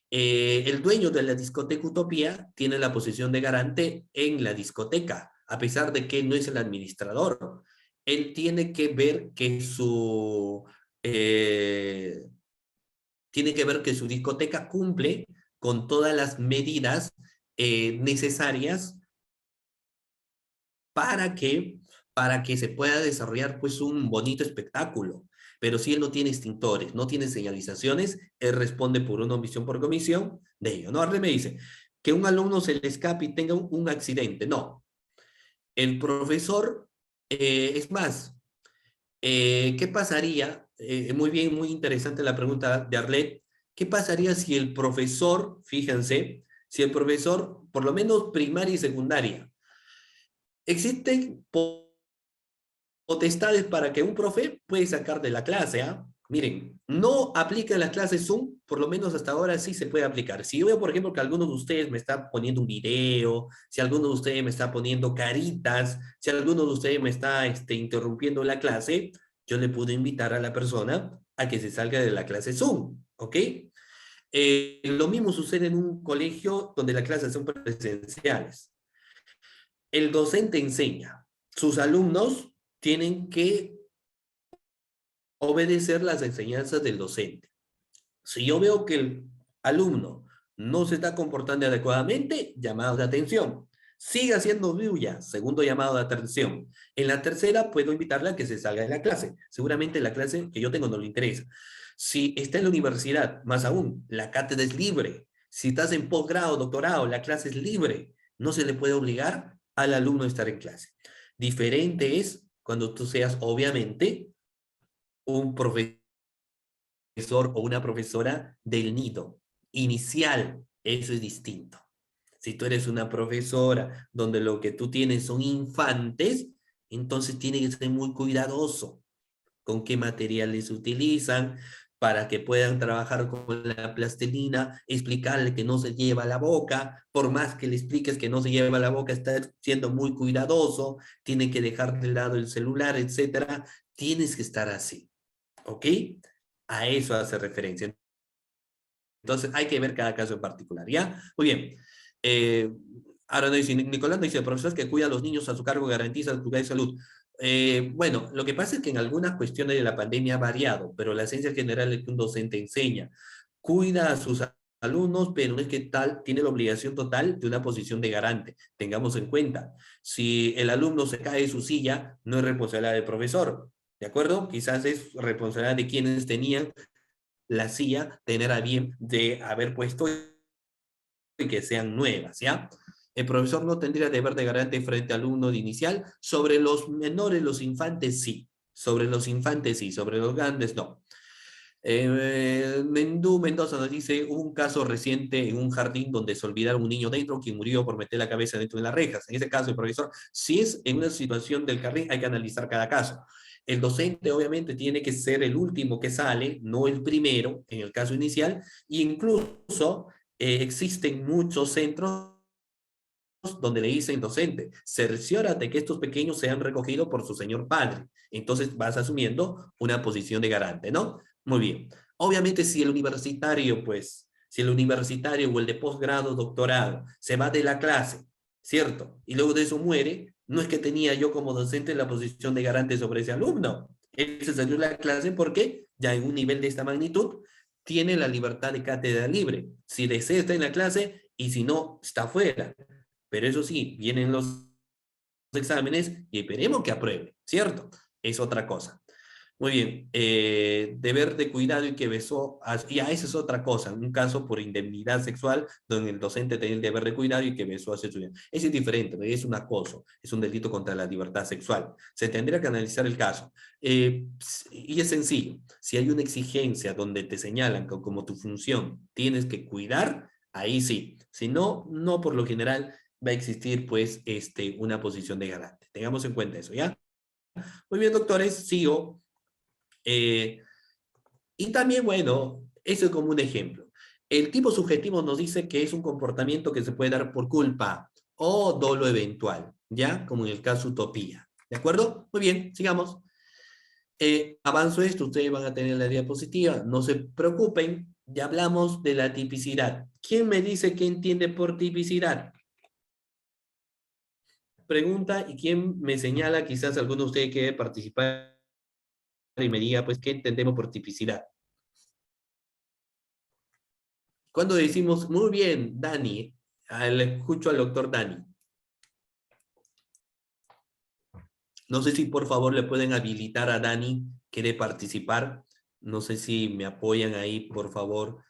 A: El dueño de la discoteca Utopía tiene la posición de garante en la discoteca, a pesar de que no es el administrador. Él tiene que ver que eh, su discoteca cumple con todas las medidas necesarias para que, para que se pueda desarrollar pues un bonito espectáculo. Pero si él no tiene extintores, no tiene señalizaciones, él responde por una omisión por comisión de ello. No, Arle me dice que un alumno se le escape y tenga un accidente. No, el profesor, es más, ¿qué pasaría? Muy bien, muy interesante la pregunta de Arlet. ¿Qué pasaría si el profesor, fíjense, si el profesor, por lo menos primaria y secundaria, existen potestades para que un profe puede sacar de la clase, ¿ah? Miren, no aplica en las clases Zoom, por lo menos hasta ahora sí se puede aplicar. Si yo veo, por ejemplo, que alguno de ustedes me está poniendo un video, si alguno de ustedes me está poniendo caritas, si alguno de ustedes me está interrumpiendo la clase, yo le puedo invitar a la persona a que se salga de la clase Zoom, ¿ok? Lo mismo sucede en un colegio donde las clases son presenciales. El docente enseña, sus alumnos tienen que obedecer las enseñanzas del docente. Si yo veo que el alumno no se está comportando adecuadamente, llamado de atención. Sigue haciendo bulla, segundo llamado de atención. En la tercera, puedo invitarla a que se salga de la clase. Seguramente la clase que yo tengo no le interesa. Si está en la universidad, más aún, la cátedra es libre. Si estás en posgrado, doctorado, la clase es libre. No se le puede obligar al alumno a estar en clase. Diferente es cuando tú seas, obviamente, un profesor o una profesora del nido inicial. Eso es distinto. Si tú eres una profesora donde lo que tú tienes son infantes, entonces tienes que ser muy cuidadoso con qué materiales utilizan para que puedan trabajar con la plastilina, explicarle que no se lleva a la boca, por más que le expliques que no se lleva a la boca, está siendo muy cuidadoso, tiene que dejar de lado el celular, etcétera. Tienes que estar así, ¿ok? A eso hace referencia. Entonces hay que ver cada caso en particular, ¿ya? Muy bien. Eh, Ahora nos dice, Nicolás nos dice, profesores que cuida a los niños a su cargo garantiza su calidad de salud. Bueno, lo que pasa es que en algunas cuestiones de la pandemia ha variado, pero la esencia general es que un docente enseña, cuida a sus alumnos, pero no es que tal, tiene la obligación total de una posición de garante. Tengamos en cuenta, si el alumno se cae de su silla, no es responsabilidad del profesor, ¿de acuerdo? Quizás es responsabilidad de quienes tenían la CIA tener a bien de haber puesto y que sean nuevas, ¿ya? El profesor no tendría deber de garante frente al alumno de inicial. Sobre los menores, los infantes, sí. Sobre los infantes, sí. Sobre los grandes, no. Mendú Mendoza nos dice, hubo un caso reciente en un jardín donde se olvidaron un niño dentro, quien murió por meter la cabeza dentro de las rejas. En ese caso, el profesor, si es en una situación del jardín, hay que analizar cada caso. El docente obviamente tiene que ser el último que sale, no el primero, en el caso inicial, e incluso existen muchos centros donde le dicen docente, cerciórate que estos pequeños sean recogidos por su señor padre. Entonces vas asumiendo una posición de garante, ¿no? Muy bien. Obviamente si el universitario, pues, si el universitario o el de posgrado, doctorado, se va de la clase, ¿cierto? Y luego de eso muere, no es que tenía yo como docente la posición de garante sobre ese alumno. Él se salió de la clase porque ya en un nivel de esta magnitud tiene la libertad de cátedra libre. Si desea está en la clase y si no, está fuera. Pero eso sí, vienen los exámenes y esperemos que apruebe, ¿cierto? Es otra cosa. Muy bien, deber de cuidado y que besó, ya esa es otra cosa, un caso por indemnidad sexual donde el docente tenía el deber de cuidado y que besó a su estudiante. Ese es diferente, es un acoso, es un delito contra la libertad sexual. Se tendría que analizar el caso. Y es sencillo, si hay una exigencia donde te señalan que como tu función tienes que cuidar, ahí sí. Si no, no por lo general va a existir pues una posición de garante. Tengamos en cuenta eso, ¿ya? Muy bien, doctores, sigo. Eh, y también, bueno, eso es como un ejemplo. El tipo subjetivo nos dice que es un comportamiento que se puede dar por culpa o dolo eventual, ¿ya? Como en el caso utopía. ¿De acuerdo? Muy bien, sigamos. Avanzo esto, ustedes van a tener la diapositiva. No se preocupen, ya hablamos de la tipicidad. ¿Quién me dice qué entiende por tipicidad? Pregunta y quién me señala, quizás alguno de ustedes quiere participar y me diga, pues, ¿qué entendemos por tipicidad? Cuando decimos, muy bien, Dani, le escucho al doctor Dani. No sé si por favor le pueden habilitar a Dani, quiere participar. No sé si me apoyan ahí, por favor,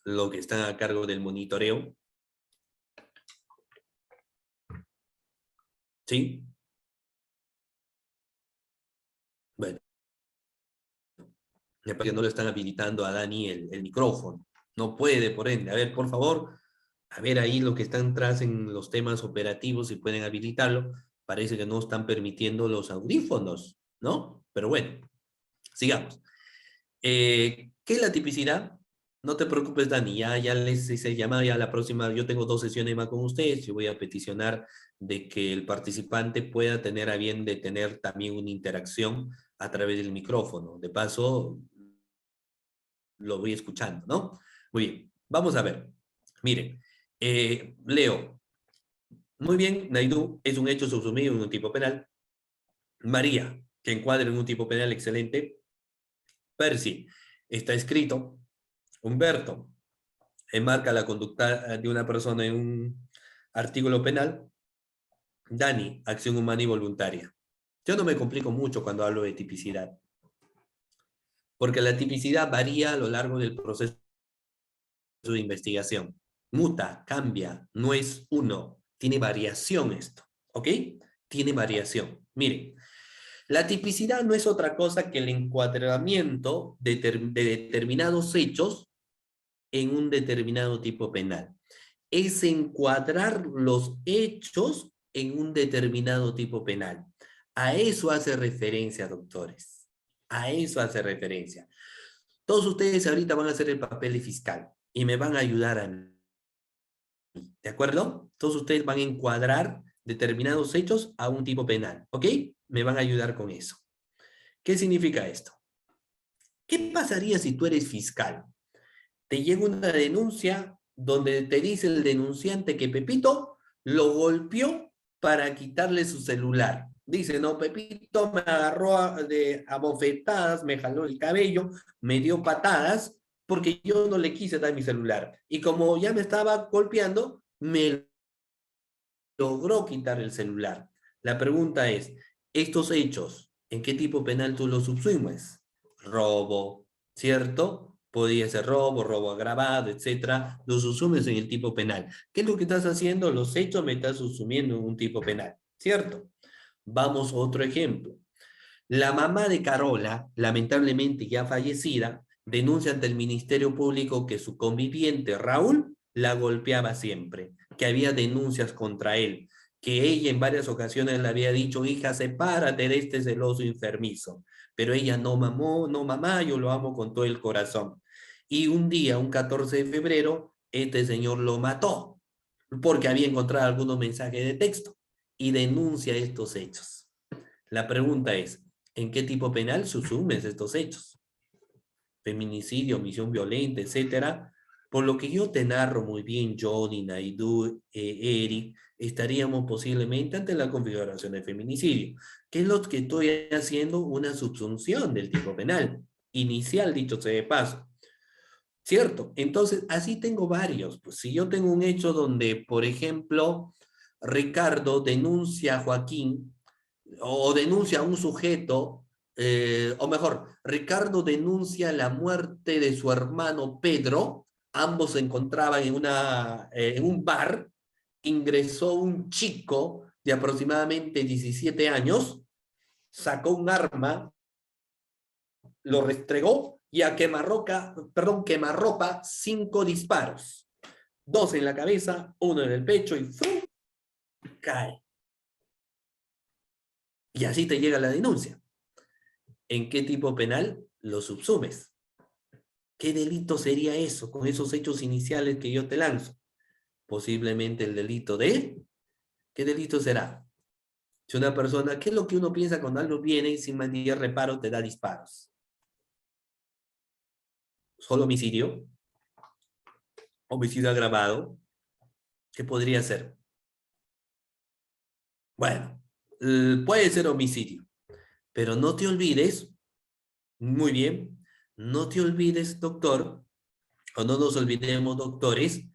A: lo que están a cargo del monitoreo. ¿Sí? Bueno, me parece que no le están habilitando a Dani el micrófono. No puede, por ende. A ver, por favor, a ver ahí lo que están tras en los temas operativos, si pueden habilitarlo. Parece que no están permitiendo los audífonos, ¿no? Pero bueno, sigamos. ¿Qué es la tipicidad? No te preocupes, Dani, ya les hice llamada, ya la próxima, yo tengo 2 sesiones más con ustedes, yo voy a peticionar de que el participante pueda tener a bien de tener también una interacción a través del micrófono. De paso, lo voy escuchando, ¿no? Muy bien, vamos a ver. Miren, Leo, muy bien, Naidu es un hecho subsumido en un tipo penal. María, que encuadra en un tipo penal excelente. Percy, está escrito. Humberto, enmarca la conducta de una persona en un artículo penal. Dani, acción humana y voluntaria. Yo no me complico mucho cuando hablo de tipicidad, porque la tipicidad varía a lo largo del proceso de investigación. Muta, cambia, no es uno, tiene variación esto, ¿ok? Tiene variación. Miren, la tipicidad no es otra cosa que el encuadramiento de determinados hechos en un determinado tipo penal. Es encuadrar los hechos en un determinado tipo penal. A eso hace referencia, doctores. A eso hace referencia. Todos ustedes ahorita van a hacer el papel de fiscal y me van a ayudar a mí. ¿De acuerdo? Todos ustedes van a encuadrar determinados hechos a un tipo penal. ¿Ok? Me van a ayudar con eso. ¿Qué significa esto? ¿Qué pasaría si tú eres fiscal? Te llega una denuncia donde te dice el denunciante que Pepito lo golpeó para quitarle su celular. Dice, no, Pepito me agarró a bofetadas, me jaló el cabello, me dio patadas, porque yo no le quise dar mi celular. Y como ya me estaba golpeando, me logró quitar el celular. La pregunta es, estos hechos, ¿en qué tipo penal tú los subsumes? Robo, ¿cierto? Podría ser robo, robo agravado, etcétera. Los subsumes en el tipo penal. ¿Qué es lo que estás haciendo? Los hechos me estás subsumiendo en un tipo penal, ¿cierto? Vamos a otro ejemplo. La mamá de Carola, lamentablemente ya fallecida, denuncia ante el Ministerio Público que su conviviente Raúl la golpeaba siempre, que había denuncias contra él, que ella en varias ocasiones le había dicho, hija, sepárate de este celoso enfermizo. Pero ella no mamó, no mamá, yo lo amo con todo el corazón. Y un día, un 14 de febrero, este señor lo mató porque había encontrado algunos mensajes de texto y denuncia estos hechos. La pregunta es, ¿en qué tipo penal subsumes estos hechos? Feminicidio, omisión violenta, etcétera. Por lo que yo te narro muy bien, Johnny, Naidu, Eric, estaríamos posiblemente ante la configuración de feminicidio, que es lo que estoy haciendo una subsunción del tipo penal, inicial, dicho sea de paso. ¿Cierto? Entonces, así tengo varios. Pues si yo tengo un hecho donde, por ejemplo, Ricardo denuncia a Joaquín o denuncia a un sujeto, o mejor, Ricardo denuncia la muerte de su hermano Pedro, ambos se encontraban en un bar, ingresó un chico de aproximadamente 17 años, sacó un arma, lo restregó y a quemarropa 5 disparos. 2 en la cabeza, 1 en el pecho y ¡fum! Cae. Y así te llega la denuncia. ¿En qué tipo penal lo subsumes? ¿Qué delito sería eso con esos hechos iniciales que yo te lanzo? Posiblemente el delito de... ¿Qué delito será? Si una persona, ¿qué es lo que uno piensa cuando algo viene y sin más ni reparo te da disparos? ¿Solo homicidio? ¿Homicidio agravado? ¿Qué podría ser? Bueno, puede ser homicidio, pero no te olvides, muy bien, no te olvides, doctor, o no nos olvidemos, doctores,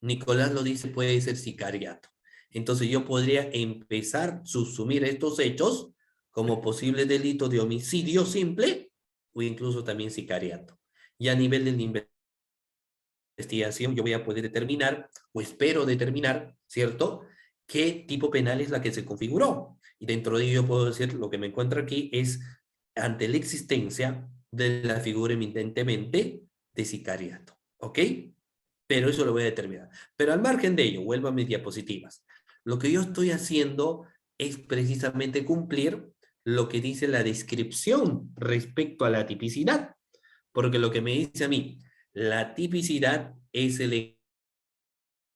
A: Nicolás lo dice, puede ser sicariato. Entonces yo podría empezar a subsumir estos hechos como posible delito de homicidio simple o incluso también sicariato. Y a nivel de la investigación yo voy a poder determinar, o espero determinar, ¿cierto?, qué tipo penal es la que se configuró. Y dentro de ello puedo decir, lo que me encuentro aquí es ante la existencia de la figura eminentemente de sicariato. ¿Ok? Pero eso lo voy a determinar. Pero al margen de ello, vuelvo a mis diapositivas. Lo que yo estoy haciendo es precisamente cumplir lo que dice la descripción respecto a la tipicidad. Porque lo que me dice a mí, la tipicidad es el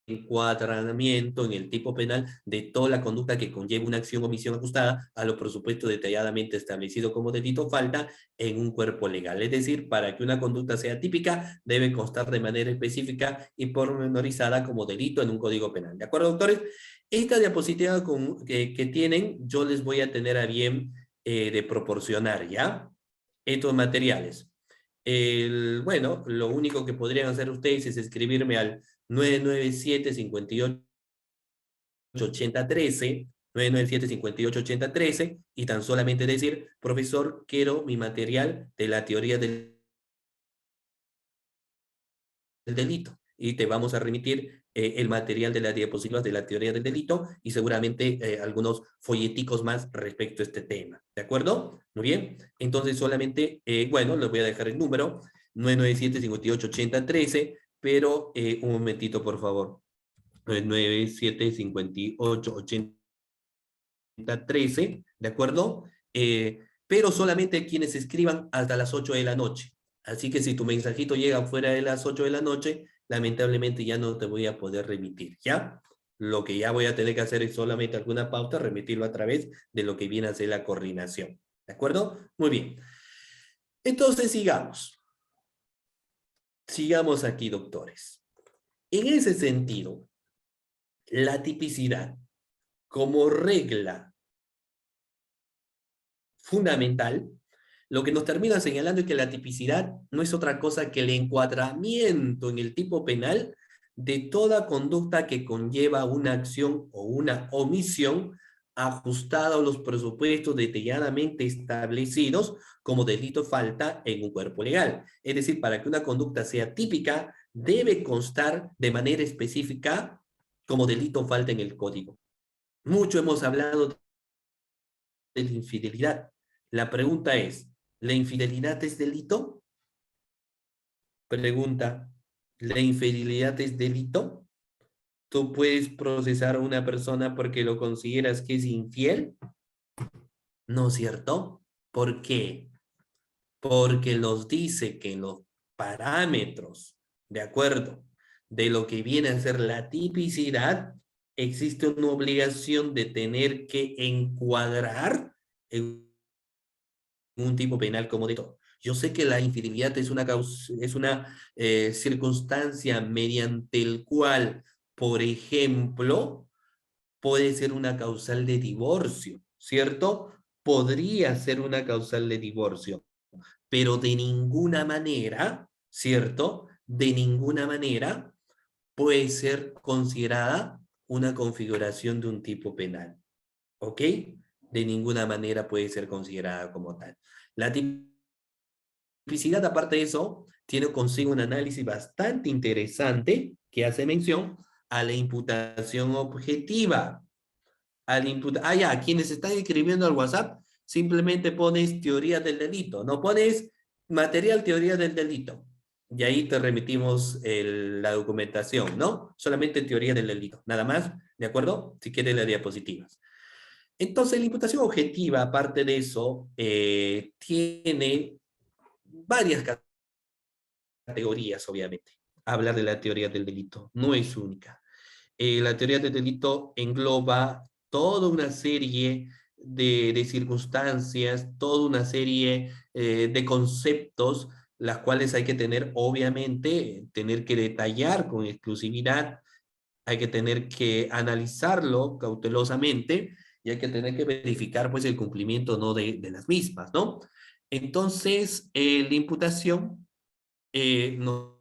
A: encuadramiento en el tipo penal de toda la conducta que conlleva una acción o omisión ajustada a lo presupuesto detalladamente establecido como delito falta en un cuerpo legal. Es decir, para que una conducta sea típica, debe constar de manera específica y pormenorizada como delito en un código penal. ¿De acuerdo, doctores? Esta diapositiva que tienen, yo les voy a tener a bien de proporcionar, ¿ya? Estos materiales. Bueno, lo único que podrían hacer ustedes es escribirme al 997-58-80-13, 997-58-80-13, y tan solamente decir, profesor, quiero mi material de la teoría del delito. Y te vamos a remitir el material de las diapositivas de la teoría del delito y seguramente algunos folleticos más respecto a este tema. ¿De acuerdo? Muy bien. Entonces solamente, bueno, les voy a dejar el número, 997-58-80-13, pero un momentito, por favor. 997-58-80-13, ¿de acuerdo? Pero solamente quienes escriban hasta las 8 de la noche. Así que si tu mensajito llega fuera de las 8 de la noche, lamentablemente ya no te voy a poder remitir, ¿ya? Lo que ya voy a tener que hacer es solamente alguna pauta, remitirlo a través de lo que viene a ser la coordinación. ¿De acuerdo? Muy bien. Entonces sigamos. Sigamos aquí, doctores. En ese sentido, la tipicidad como regla fundamental, lo que nos termina señalando es que la tipicidad no es otra cosa que el encuadramiento en el tipo penal de toda conducta que conlleva una acción o una omisión ajustada a los presupuestos detalladamente establecidos como delito falta en un cuerpo legal. Es decir, para que una conducta sea típica, debe constar de manera específica como delito falta en el código. Mucho hemos hablado de la infidelidad. La pregunta es, ¿la infidelidad es delito? Pregunta, ¿la infidelidad es delito? ¿Tú puedes procesar a una persona porque lo consideras que es infiel? ¿No es cierto? ¿Por qué? Porque los dice que los parámetros, de acuerdo, de lo que viene a ser la tipicidad, existe una obligación de tener que encuadrar en un tipo penal como delito. Yo sé que la infidelidad es una circunstancia mediante el cual, por ejemplo, puede ser una causal de divorcio, ¿cierto? Podría ser una causal de divorcio, pero de ninguna manera, ¿cierto? De ninguna manera puede ser considerada una configuración de un tipo penal, ¿ok? De ninguna manera puede ser considerada como tal. La tipicidad, aparte de eso, tiene consigo un análisis bastante interesante que hace mención a la imputación objetiva. Ya, quienes están escribiendo al WhatsApp, simplemente pones teoría del delito, no pones material teoría del delito. Y ahí te remitimos la documentación, ¿no? Solamente teoría del delito, nada más, ¿de acuerdo? Si quieres las diapositivas. Entonces, la imputación objetiva, aparte de eso, tiene varias categorías, obviamente. Hablar de la teoría del delito no es única. La teoría del delito engloba toda una serie de circunstancias, toda una serie de conceptos, las cuales hay que tener, obviamente, tener que detallar con exclusividad, hay que tener que analizarlo cautelosamente y hay que tener que verificar pues el cumplimiento no de las mismas, ¿no? Entonces, la imputación nos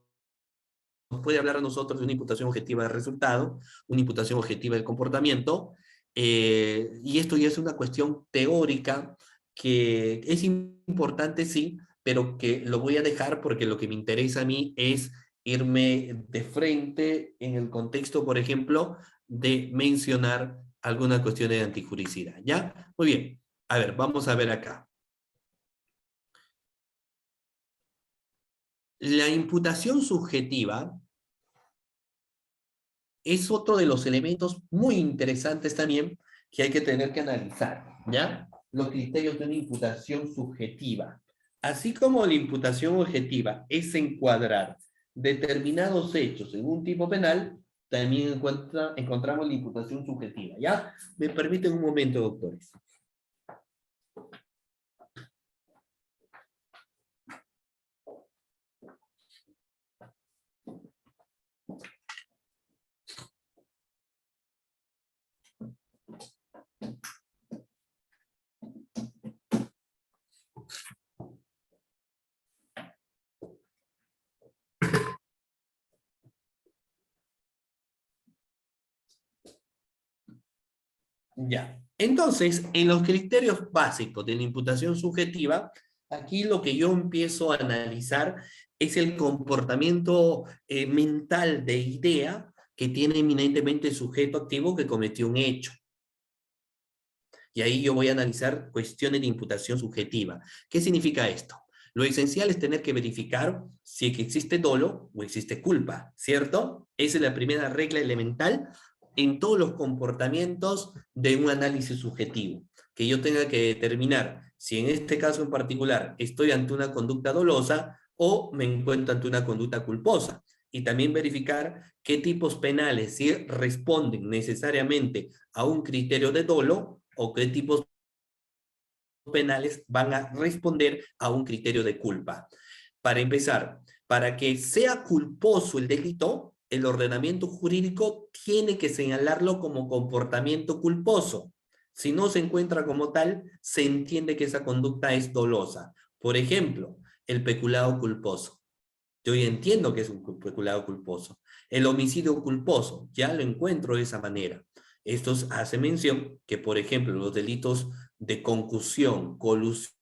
A: puede hablar a nosotros de una imputación objetiva del resultado, una imputación objetiva del comportamiento, y esto ya es una cuestión teórica que es importante, sí, pero que lo voy a dejar porque lo que me interesa a mí es irme de frente en el contexto, por ejemplo, de mencionar alguna cuestión de antijuricidad, ¿ya? Muy bien, a ver, vamos a ver acá. La imputación subjetiva es otro de los elementos muy interesantes también que hay que tener que analizar, ¿ya? Los criterios de una imputación subjetiva. Así como la imputación objetiva es encuadrar determinados hechos en un tipo penal, también encontramos la imputación subjetiva, ¿ya? Me permiten un momento, doctores. Ya. Entonces, en los criterios básicos de la imputación subjetiva, aquí lo que yo empiezo a analizar es el comportamiento mental de idea que tiene eminentemente el sujeto activo que cometió un hecho. Y ahí yo voy a analizar cuestiones de imputación subjetiva. ¿Qué significa esto? Lo esencial es tener que verificar si existe dolo o existe culpa, ¿cierto? Esa es la primera regla elemental en todos los comportamientos de un análisis subjetivo. Que yo tenga que determinar si en este caso en particular estoy ante una conducta dolosa o me encuentro ante una conducta culposa. Y también verificar qué tipos penales si responden necesariamente a un criterio de dolo o qué tipos penales van a responder a un criterio de culpa. Para empezar, para que sea culposo el delito, el ordenamiento jurídico tiene que señalarlo como comportamiento culposo. Si no se encuentra como tal, se entiende que esa conducta es dolosa. Por ejemplo, el peculado culposo. Yo ya entiendo que es un peculado culposo. El homicidio culposo, ya lo encuentro de esa manera. Estos hace mención que, por ejemplo, los delitos de concusión, colusión,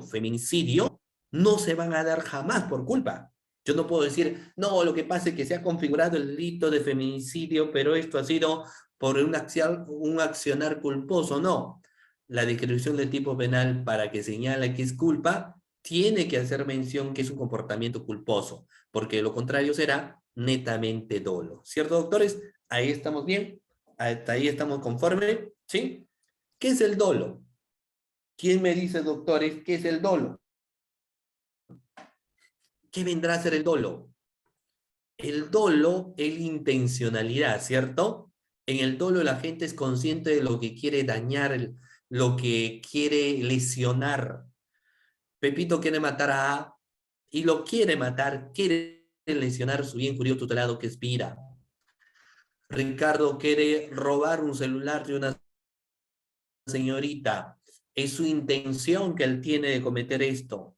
A: feminicidio, no se van a dar jamás por culpa. Yo no puedo decir, no, lo que pasa es que se ha configurado el delito de feminicidio, pero esto ha sido por un accionar culposo. No. la descripción del tipo penal para que señale que es culpa, tiene que hacer mención que es un comportamiento culposo, porque lo contrario será netamente dolo. ¿Cierto, doctores? Ahí estamos bien, hasta ahí estamos conforme, ¿sí? ¿Qué es el dolo? ¿Quién me dice, doctores, qué es el dolo? ¿Qué vendrá a ser el dolo? El dolo es intencionalidad, ¿cierto? En el dolo la gente es consciente de lo que quiere dañar, lo que quiere lesionar. Pepito quiere matar a A y lo quiere matar, quiere lesionar su bien jurídico tutelado que expira. Ricardo quiere robar un celular de una señorita. Es su intención que él tiene de cometer esto.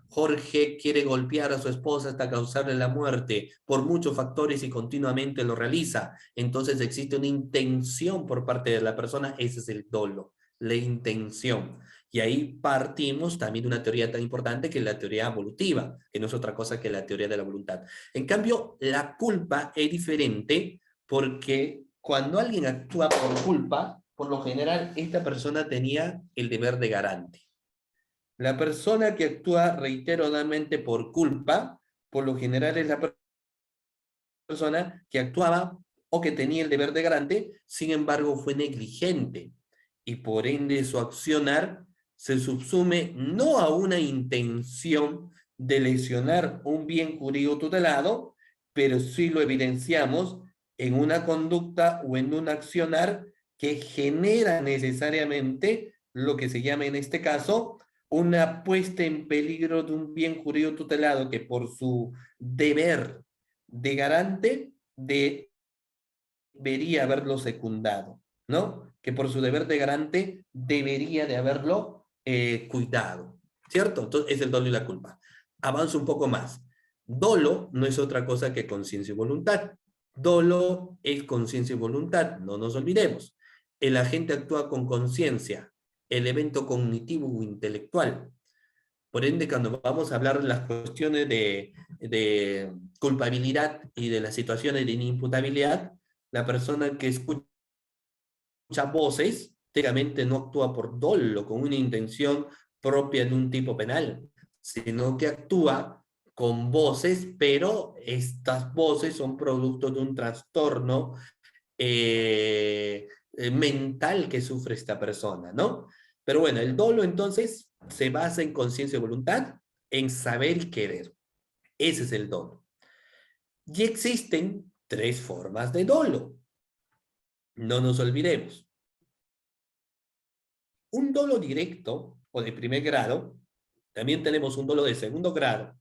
A: Jorge quiere golpear a su esposa hasta causarle la muerte por muchos factores y continuamente lo realiza. Entonces existe una intención por parte de la persona, ese es el dolo, la intención. Y ahí partimos también de una teoría tan importante que es la teoría evolutiva, que no es otra cosa que la teoría de la voluntad. En cambio, la culpa es diferente porque cuando alguien actúa por culpa, por lo general, esta persona tenía el deber de garante. La persona que actúa reiteradamente por culpa, por lo general es la persona que actuaba o que tenía el deber de garante, sin embargo fue negligente y por ende su accionar se subsume no a una intención de lesionar un bien jurídico tutelado, pero sí lo evidenciamos en una conducta o en un accionar que genera necesariamente lo que se llama en este caso una puesta en peligro de un bien jurídico tutelado que por su deber de garante debería haberlo secundado, ¿no? Que por su deber de garante debería de haberlo cuidado, ¿cierto? Entonces es el dolo y la culpa. Avanzo un poco más. Dolo no es otra cosa que conciencia y voluntad. Dolo es conciencia y voluntad, no nos olvidemos. El agente actúa con conciencia, el evento cognitivo o intelectual. Por ende, cuando vamos a hablar de las cuestiones de culpabilidad y de las situaciones de inimputabilidad, la persona que escucha voces, técnicamente no actúa por dolo, con una intención propia de un tipo penal, sino que actúa con voces, pero estas voces son producto de un trastorno mental que sufre esta persona, ¿no? Pero bueno, el dolo entonces se basa en conciencia y voluntad, en saber y querer. Ese es el dolo. Y existen tres formas de dolo. No nos olvidemos. Un dolo directo o de primer grado, también tenemos un dolo de segundo grado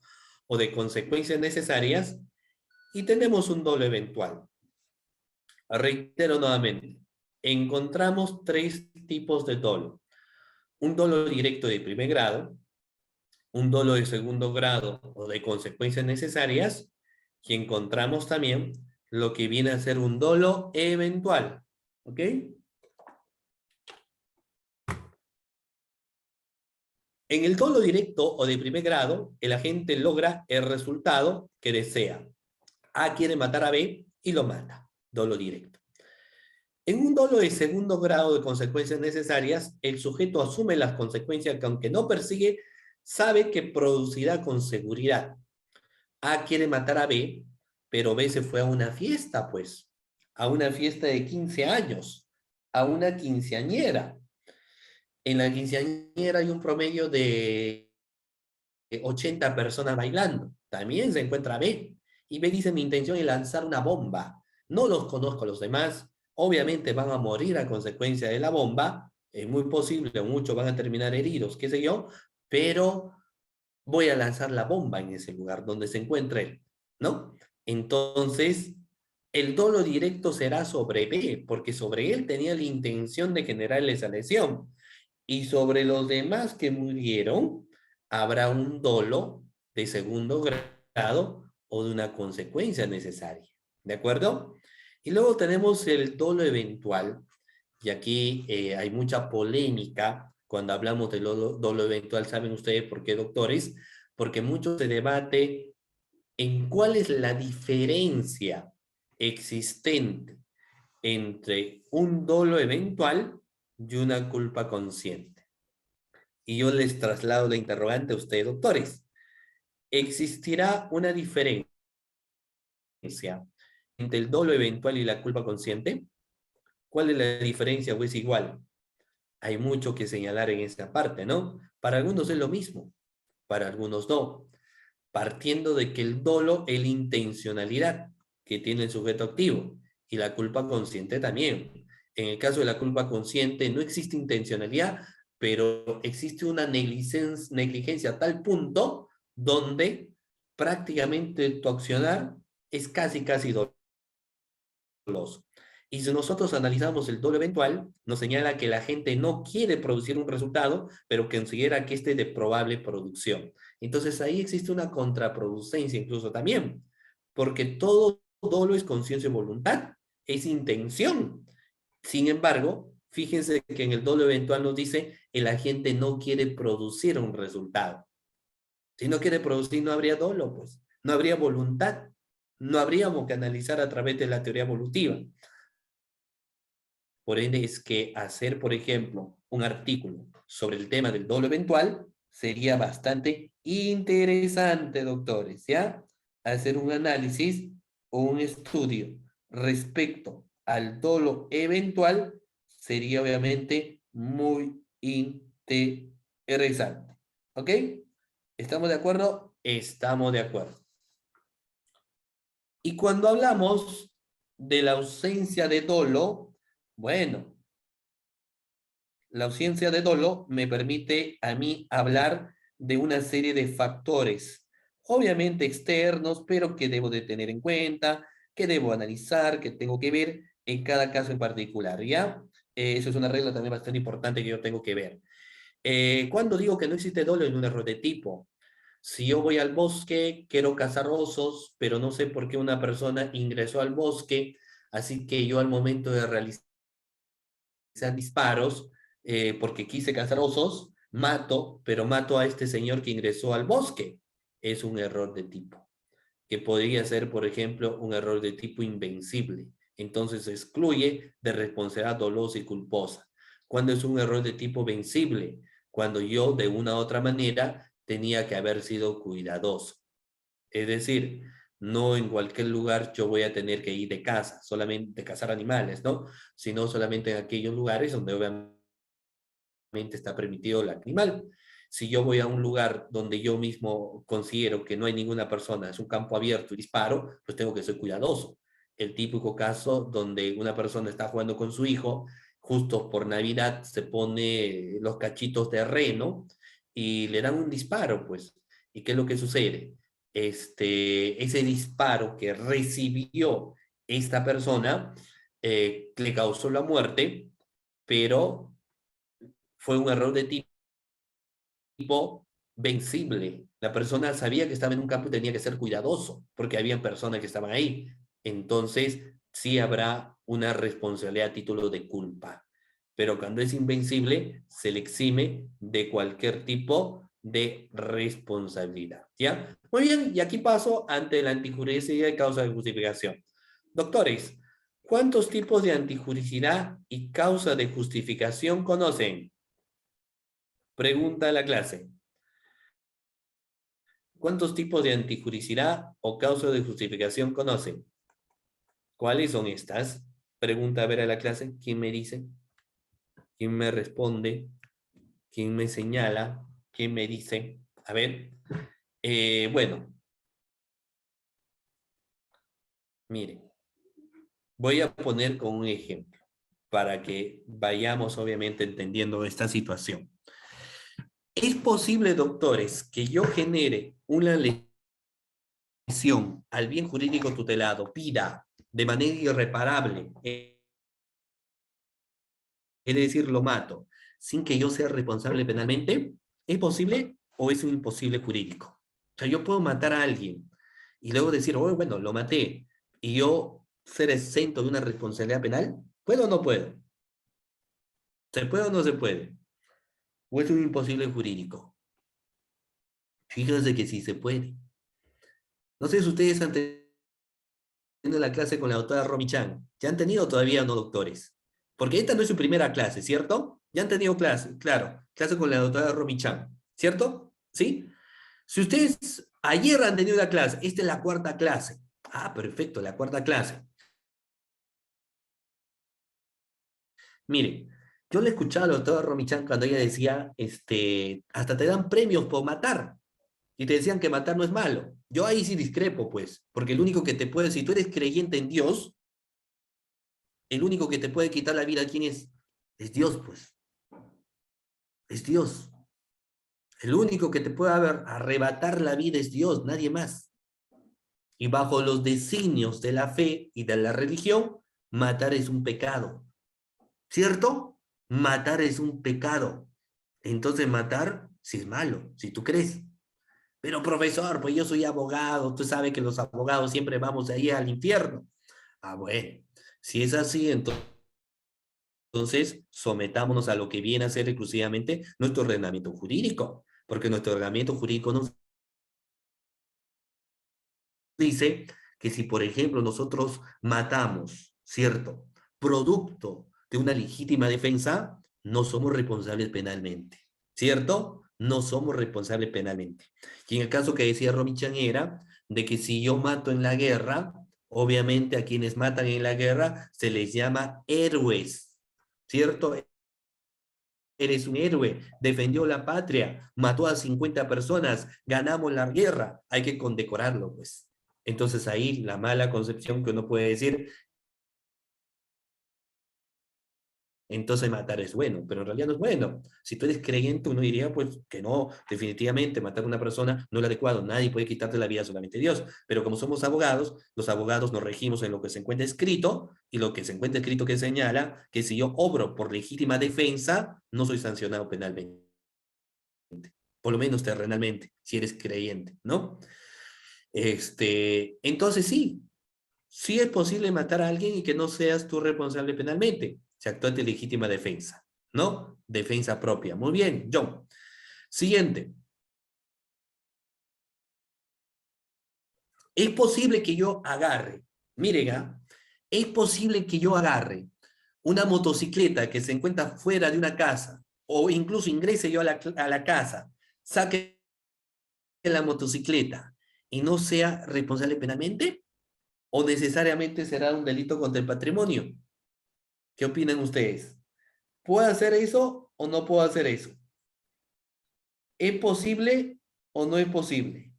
A: o de consecuencias necesarias y tenemos un dolo eventual. Reitero nuevamente, encontramos tres tipos de dolo. Un dolo directo de primer grado, un dolo de segundo grado o de consecuencias necesarias, y encontramos también lo que viene a ser un dolo eventual. ¿Ok? En el dolo directo o de primer grado, el agente logra el resultado que desea. A quiere matar a B y lo mata. Dolo directo. En un dolo de segundo grado de consecuencias necesarias, el sujeto asume las consecuencias que aunque no persigue, sabe que producirá con seguridad. A quiere matar a B, pero B se fue a una fiesta, pues, a una fiesta de 15 años, a una quinceañera. En la quinceañera hay un promedio de 80 personas bailando. También se encuentra B. Y B dice, mi intención es lanzar una bomba. No los conozco a los demás. Obviamente van a morir a consecuencia de la bomba. Es muy posible, muchos van a terminar heridos, qué sé yo. Pero voy a lanzar la bomba en ese lugar donde se encuentra él, ¿no? Entonces, el dolo directo será sobre B, porque sobre él tenía la intención de generarle esa lesión. Y sobre los demás que murieron, habrá un dolo de segundo grado o de una consecuencia necesaria. ¿De acuerdo? Y luego tenemos el dolo eventual, y aquí hay mucha polémica cuando hablamos del dolo eventual. ¿Saben ustedes por qué, doctores? Porque mucho se debate en cuál es la diferencia existente entre un dolo eventual y una culpa consciente. Y yo les traslado la interrogante a ustedes, doctores. ¿Existirá una diferencia entre el dolo eventual y la culpa consciente? ¿Cuál es la diferencia o es igual? Hay mucho que señalar en esta parte, ¿no? Para algunos es lo mismo, para algunos no. Partiendo de que el dolo es la intencionalidad que tiene el sujeto activo y la culpa consciente también. En el caso de la culpa consciente no existe intencionalidad, pero existe una negligencia a tal punto donde prácticamente tu accionar es casi doloso. Y si nosotros analizamos el dolo eventual, nos señala que la gente no quiere producir un resultado, pero considera que este es de probable producción. Entonces ahí existe una contraproducencia incluso también, porque todo dolo es conciencia y voluntad, es intención. Sin embargo, fíjense que en el dolo eventual nos dice que la gente no quiere producir un resultado. Si no quiere producir, no habría dolo, pues. No habría voluntad. No habríamos que analizar a través de la teoría evolutiva. Por ende, es que hacer, por ejemplo, un artículo sobre el tema del dolo eventual sería bastante interesante, doctores, ¿ya? Hacer un análisis o un estudio respecto al dolo eventual sería obviamente muy interesante. ¿Ok? ¿Estamos de acuerdo? Estamos de acuerdo. Y cuando hablamos de la ausencia de dolo, bueno, la ausencia de dolo me permite a mí hablar de una serie de factores, obviamente externos, pero que debo de tener en cuenta, que debo analizar, que tengo que ver en cada caso en particular, ¿ya? Eso es una regla también bastante importante que yo tengo que ver. Cuando digo que no existe dolo en un error de tipo, si yo voy al bosque, quiero cazar osos, pero no sé por qué una persona ingresó al bosque, así que yo al momento de realizar disparos, porque quise cazar osos, mato, pero mato a este señor que ingresó al bosque. Es un error de tipo, que podría ser, por ejemplo, un error de tipo invencible. Entonces se excluye de responsabilidad dolosa y culposa. Cuando es un error de tipo vencible, cuando yo de una u otra manera tenía que haber sido cuidadoso. Es decir, no en cualquier lugar yo voy a tener que ir de caza, solamente de cazar animales, ¿no? Sino solamente en aquellos lugares donde obviamente está permitido el animal. Si yo voy a un lugar donde yo mismo considero que no hay ninguna persona, es un campo abierto y disparo, pues tengo que ser cuidadoso. El típico caso donde una persona está jugando con su hijo, justo por Navidad se pone los cachitos de reno y le dan un disparo, pues. ¿Y qué es lo que sucede? Ese disparo que recibió esta persona le causó la muerte, pero fue un error de tipo vencible. La persona sabía que estaba en un campo y tenía que ser cuidadoso, porque había personas que estaban ahí. Entonces, sí habrá una responsabilidad a título de culpa. Pero cuando es invencible, se le exime de cualquier tipo de responsabilidad. ¿Ya? Muy bien, y aquí paso ante la antijuricidad y causa de justificación. Doctores, ¿cuántos tipos de antijuricidad y causa de justificación conocen? Pregunta a la clase. ¿Cuántos tipos de antijuricidad o causa de justificación conocen? ¿Cuáles son estas? Pregunta a ver a la clase. ¿Quién me dice? ¿Quién me responde? ¿Quién me señala? ¿Quién me dice? A ver. Bueno, miren. Voy a poner con un ejemplo para que vayamos obviamente entendiendo esta situación. ¿Es posible, doctores, que yo genere una lesión al bien jurídico tutelado, pida de manera irreparable, es decir, lo mato, sin que yo sea responsable penalmente? ¿Es posible o es un imposible jurídico? O sea, yo puedo matar a alguien y luego decir, oh, bueno, lo maté, y yo ser exento de una responsabilidad penal. ¿Puedo o no puedo? ¿Se puede o no se puede? ¿O es un imposible jurídico? Fíjense que sí se puede. No sé si ustedes han tenido la clase con la doctora Romy Chan. ¿Ya han tenido todavía no, doctores? Porque esta no es su primera clase, ¿cierto? Ya han tenido clase, claro, clase con la doctora Romy Chan, ¿cierto? ¿Sí? Si ustedes ayer han tenido la clase, esta es la cuarta clase. Ah, perfecto, la cuarta clase. Mire, yo le escuchaba a la doctora Romy Chan cuando ella decía, hasta te dan premios por matar. Y te decían que matar no es malo. Yo ahí sí discrepo, pues, porque el único que te puede, si tú eres creyente en Dios, el único que te puede quitar la vida, ¿quién es? Es Dios, pues. Es Dios. El único que te puede arrebatar la vida es Dios, nadie más. Y bajo los designios de la fe y de la religión, matar es un pecado. ¿Cierto? Matar es un pecado. Entonces matar sí es malo, si tú crees. Pero profesor, pues yo soy abogado, tú sabes que los abogados siempre vamos ahí al infierno. Ah, bueno, si es así, entonces sometámonos a lo que viene a ser exclusivamente nuestro ordenamiento jurídico, porque nuestro ordenamiento jurídico nos dice que si, por ejemplo, nosotros matamos, ¿cierto? Producto de una legítima defensa, no somos responsables penalmente, ¿cierto? No somos responsables penalmente. Y en el caso que decía Romy Chan era de que si yo mato en la guerra, obviamente a quienes matan en la guerra se les llama héroes, ¿cierto? Eres un héroe, defendió la patria, mató a 50 personas, ganamos la guerra, hay que condecorarlo, pues. Entonces ahí la mala concepción que uno puede decir, entonces matar es bueno, pero en realidad no es bueno. Si tú eres creyente, uno diría pues que no, definitivamente matar a una persona no es lo adecuado, nadie puede quitarte la vida, solamente Dios. Pero como somos abogados, los abogados nos regimos en lo que se encuentra escrito, y lo que se encuentra escrito que señala que si yo obro por legítima defensa, no soy sancionado penalmente, por lo menos terrenalmente, si eres creyente, ¿no? Entonces sí, sí es posible matar a alguien y que no seas tú responsable penalmente. Se actúa de legítima defensa, ¿no? Defensa propia. Muy bien, John. Siguiente. Es posible que yo agarre, miren, es posible que yo agarre una motocicleta que se encuentra fuera de una casa, o incluso ingrese yo a la casa, saque la motocicleta y no sea responsable penalmente, o necesariamente será un delito contra el patrimonio. ¿Qué opinan ustedes? ¿Puedo hacer eso o no puedo hacer eso? ¿Es posible o no es posible?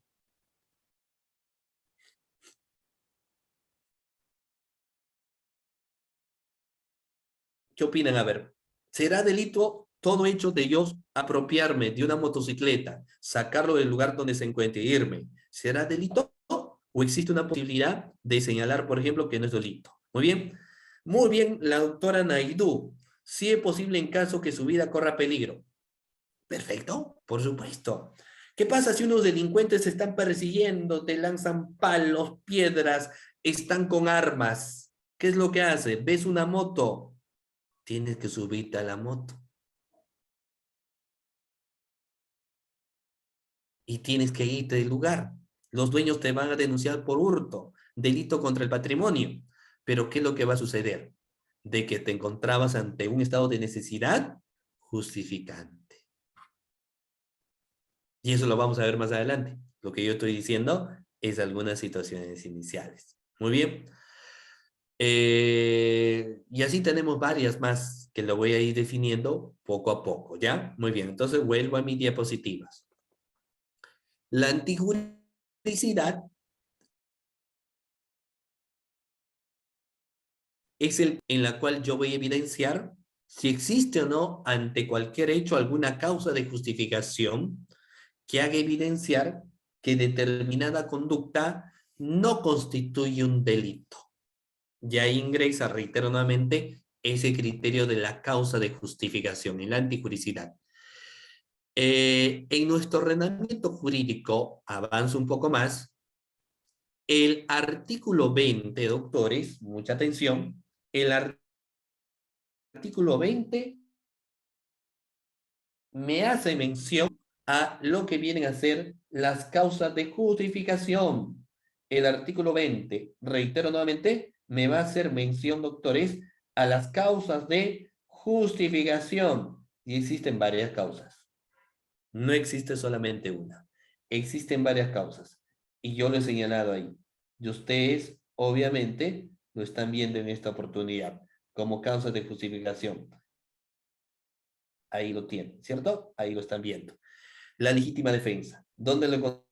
A: ¿Qué opinan? A ver, ¿será delito todo hecho de yo apropiarme de una motocicleta, sacarlo del lugar donde se encuentre e irme? ¿Será delito o existe una posibilidad de señalar, por ejemplo, que no es delito? Muy bien. Muy bien, la doctora Naidoo. Sí es posible en caso que su vida corra peligro. Perfecto, por supuesto. ¿Qué pasa si unos delincuentes se están persiguiendo, te lanzan palos, piedras, están con armas? ¿Qué es lo que hace? ¿Ves una moto? Tienes que subirte a la moto y tienes que irte del lugar. Los dueños te van a denunciar por hurto, delito contra el patrimonio. Pero ¿qué es lo que va a suceder? De que te encontrabas ante un estado de necesidad justificante. Y eso lo vamos a ver más adelante. Lo que yo estoy diciendo es algunas situaciones iniciales. Muy bien. Y así tenemos varias más que lo voy a ir definiendo poco a poco, ¿ya? Muy bien, entonces vuelvo a mis diapositivas. La antijuricidad es el en la cual yo voy a evidenciar si existe o no ante cualquier hecho alguna causa de justificación que haga evidenciar que determinada conducta no constituye un delito. Y ahí ingresa, reitero nuevamente, ese criterio de la causa de justificación en la antijuricidad. En nuestro ordenamiento jurídico, avanzo un poco más, el artículo 20, doctores, mucha atención, el artículo 20 me hace mención a lo que vienen a ser las causas de justificación. El artículo 20, reitero nuevamente, me va a hacer mención, doctores, a las causas de justificación. Y existen varias causas. No existe solamente una. Existen varias causas. Y yo lo he señalado ahí. Y ustedes, obviamente, lo están viendo en esta oportunidad como causas de justificación. Ahí lo tienen, ¿cierto? Ahí lo están viendo. La legítima defensa. ¿Dónde lo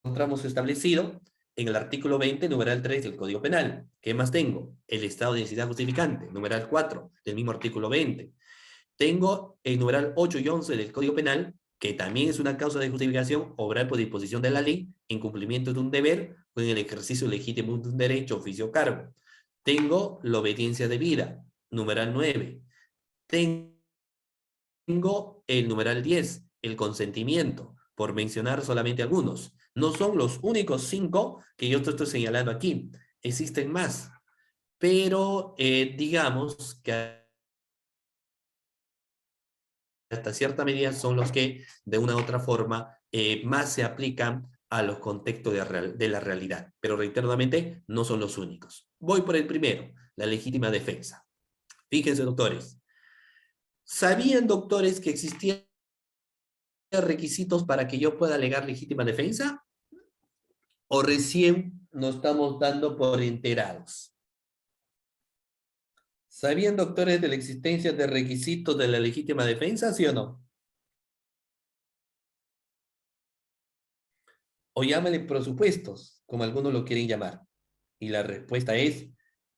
A: encontramos establecido? En el artículo 20, numeral 3 del Código Penal. ¿Qué más tengo? El estado de necesidad justificante, numeral 4 del mismo artículo 20. Tengo el numeral 8 y 11 del Código Penal, que también es una causa de justificación, obrar por disposición de la ley, en cumplimiento de un deber o en el ejercicio legítimo de un derecho, oficio o cargo. Tengo la obediencia debida, numeral 9. Tengo el numeral 10, el consentimiento, por mencionar solamente algunos. No son los únicos 5 que yo te estoy señalando aquí. Existen más, pero digamos que hasta cierta medida son los que de una u otra forma más se aplican a los contextos de la realidad. Pero reiteradamente no son los únicos. Voy por el primero, la legítima defensa. Fíjense, doctores. ¿Sabían, doctores, que existían requisitos para que yo pueda alegar legítima defensa? ¿O recién nos estamos dando por enterados? ¿Sabían, doctores, de la existencia de requisitos de la legítima defensa, sí o no? O llámale presupuestos, como algunos lo quieren llamar. Y la respuesta es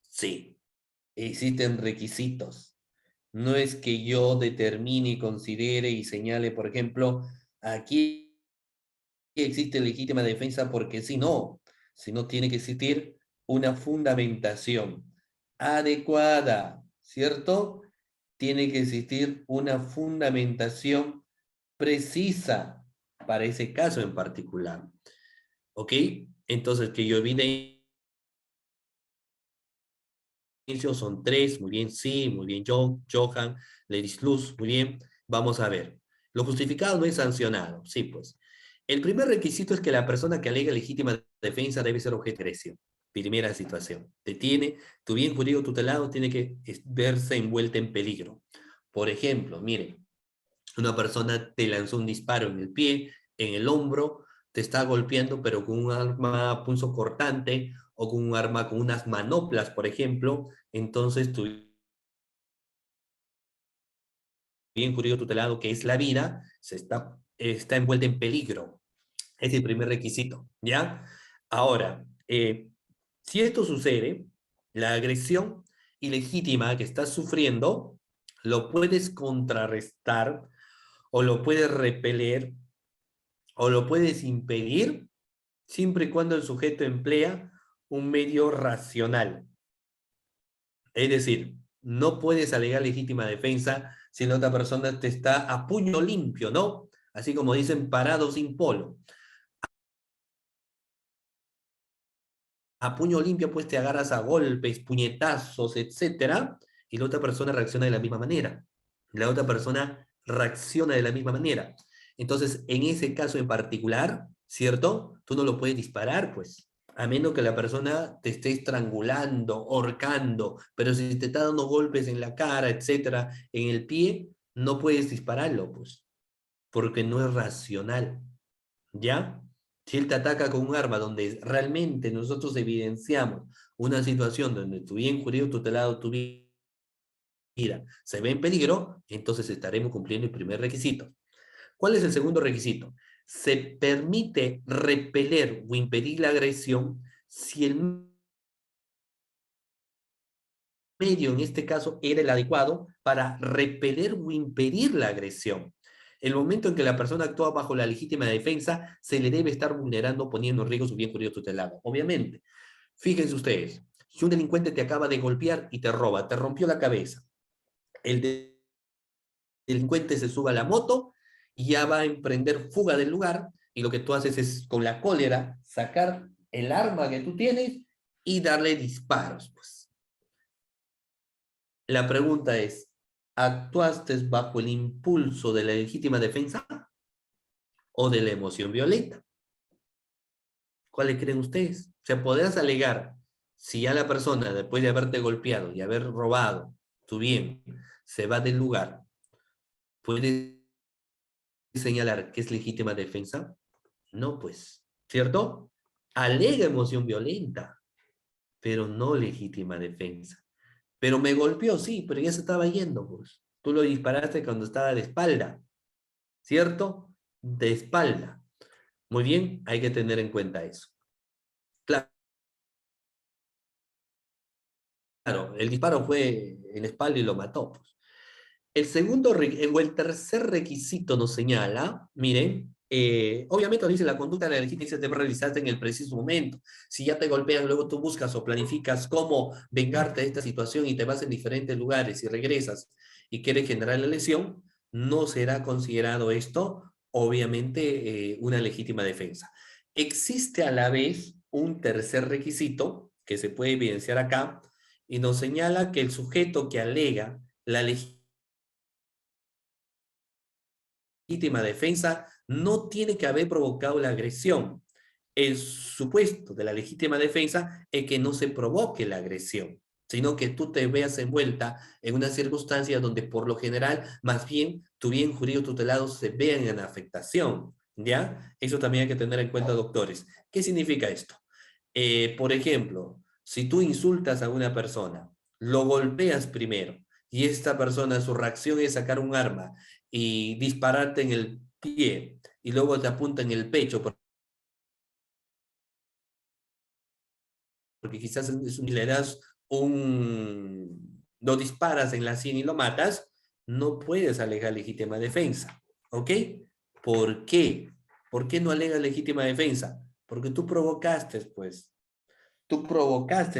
A: sí, existen requisitos. No es que yo determine y considere y señale, por ejemplo, aquí existe legítima defensa porque si no, sino tiene que existir una fundamentación adecuada, ¿cierto? Tiene que existir una fundamentación precisa para ese caso en particular. ¿Ok? Entonces, que yo evidencio son 3, muy bien, sí, muy bien, Johan, Ladies Luz, muy bien. Vamos a ver. Lo justificado no es sancionado, sí, pues. El primer requisito es que la persona que alega legítima defensa debe ser objeto de agresión. Primera situación. Te tiene, tu bien jurídico tutelado tiene que verse envuelta en peligro. Por ejemplo, mire, una persona te lanzó un disparo en el pie, en el hombro, te está golpeando, pero con un arma punzocortante o con un arma con unas manoplas, por ejemplo, entonces tu bien jurídico tutelado, que es la vida, está envuelta en peligro. Es el primer requisito, ¿ya? Ahora, si esto sucede, la agresión ilegítima que estás sufriendo, lo puedes contrarrestar o lo puedes repeler o lo puedes impedir siempre y cuando el sujeto emplea un medio racional. Es decir, no puedes alegar legítima defensa si la otra persona te está a puño limpio, ¿no? Así como dicen, parado sin polo. A puño limpio, pues te agarras a golpes, puñetazos, etcétera, y la otra persona reacciona de la misma manera. La otra persona reacciona de la misma manera. Entonces, en ese caso en particular, ¿cierto? Tú no lo puedes disparar, pues, a menos que la persona te esté estrangulando, ahorcando, pero si te está dando golpes en la cara, etcétera, en el pie, no puedes dispararlo, pues, porque no es racional. ¿Ya? Si él te ataca con un arma donde realmente nosotros evidenciamos una situación donde tu bien jurídico tutelado, tu vida, se ve en peligro, entonces estaremos cumpliendo el primer requisito. ¿Cuál es el segundo requisito? Se permite repeler o impedir la agresión si el medio, en este caso, era el adecuado para repeler o impedir la agresión. El momento en que la persona actúa bajo la legítima defensa, se le debe estar vulnerando, poniendo en riesgo su bien jurídico tutelado. Obviamente, fíjense ustedes, si un delincuente te acaba de golpear y te roba, te rompió la cabeza, el delincuente se sube a la moto y ya va a emprender fuga del lugar, y lo que tú haces es, con la cólera, sacar el arma que tú tienes y darle disparos, pues. La pregunta es, ¿actuaste bajo el impulso de la legítima defensa o de la emoción violenta? ¿Cuál le creen ustedes? O sea, podrás alegar Si ya la persona, después de haberte golpeado y haber robado tu bien, se va del lugar, ¿puede señalar que es legítima defensa? No, pues, ¿cierto? Alega emoción violenta, pero no legítima defensa. Pero me golpeó, sí, pero ya se estaba yendo, pues. Tú lo disparaste cuando estaba de espalda, ¿cierto? De espalda. Muy bien, hay que tener en cuenta eso. Claro, el disparo fue en la espalda y lo mató, pues. El segundo o el tercer requisito nos señala, miren, obviamente nos dice la conducta de la legítima se debe realizar en el preciso momento. Si ya te golpean, luego tú buscas o planificas cómo vengarte de esta situación y te vas en diferentes lugares y regresas y quieres generar la lesión, no será considerado esto, obviamente, una legítima defensa. Existe a la vez un tercer requisito que se puede evidenciar acá y nos señala que el sujeto que alega la legítima defensa no tiene que haber provocado la agresión. El supuesto de la legítima defensa es que no se provoque la agresión, sino que tú te veas envuelta en una circunstancia donde por lo general, más bien, tu bien jurídico tutelado se vea en afectación, ¿ya? Eso también hay que tener en cuenta, doctores. ¿Qué significa esto? Por ejemplo, si tú insultas a una persona, lo golpeas primero, y esta persona, su reacción es sacar un arma y dispararte en el pie, y luego te apunta en el pecho, porque quizás le das lo disparas en la sien y lo matas, no puedes alegar legítima defensa, ¿ok? ¿Por qué? ¿Por qué no alegas legítima defensa? Porque tú provocaste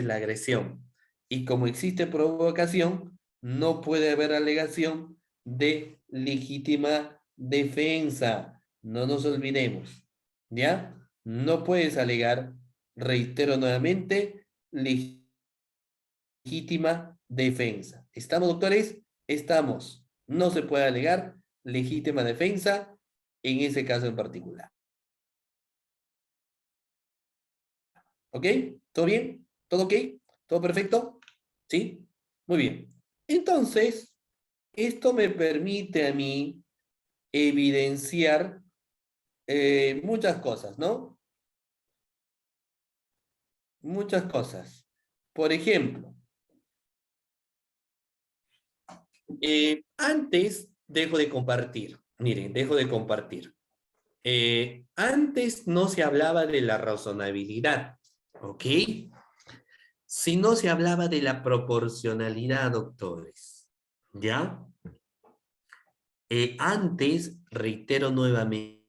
A: la agresión, y como existe provocación, no puede haber alegación de legítima defensa. No nos olvidemos, ¿ya? No puedes alegar, reitero nuevamente, legítima defensa. ¿Estamos, doctores? Estamos. No se puede alegar legítima defensa en ese caso en particular. ¿Ok? ¿Todo bien? ¿Todo ok? ¿Todo perfecto? ¿Sí? Muy bien. Entonces, esto me permite a mí evidenciar muchas cosas, ¿no? Muchas cosas. Por ejemplo, antes dejo de compartir. Miren, dejo de compartir. Antes no se hablaba de la razonabilidad, ¿ok? Si no se hablaba de la proporcionalidad, doctores, ¿ya? Antes, reitero nuevamente,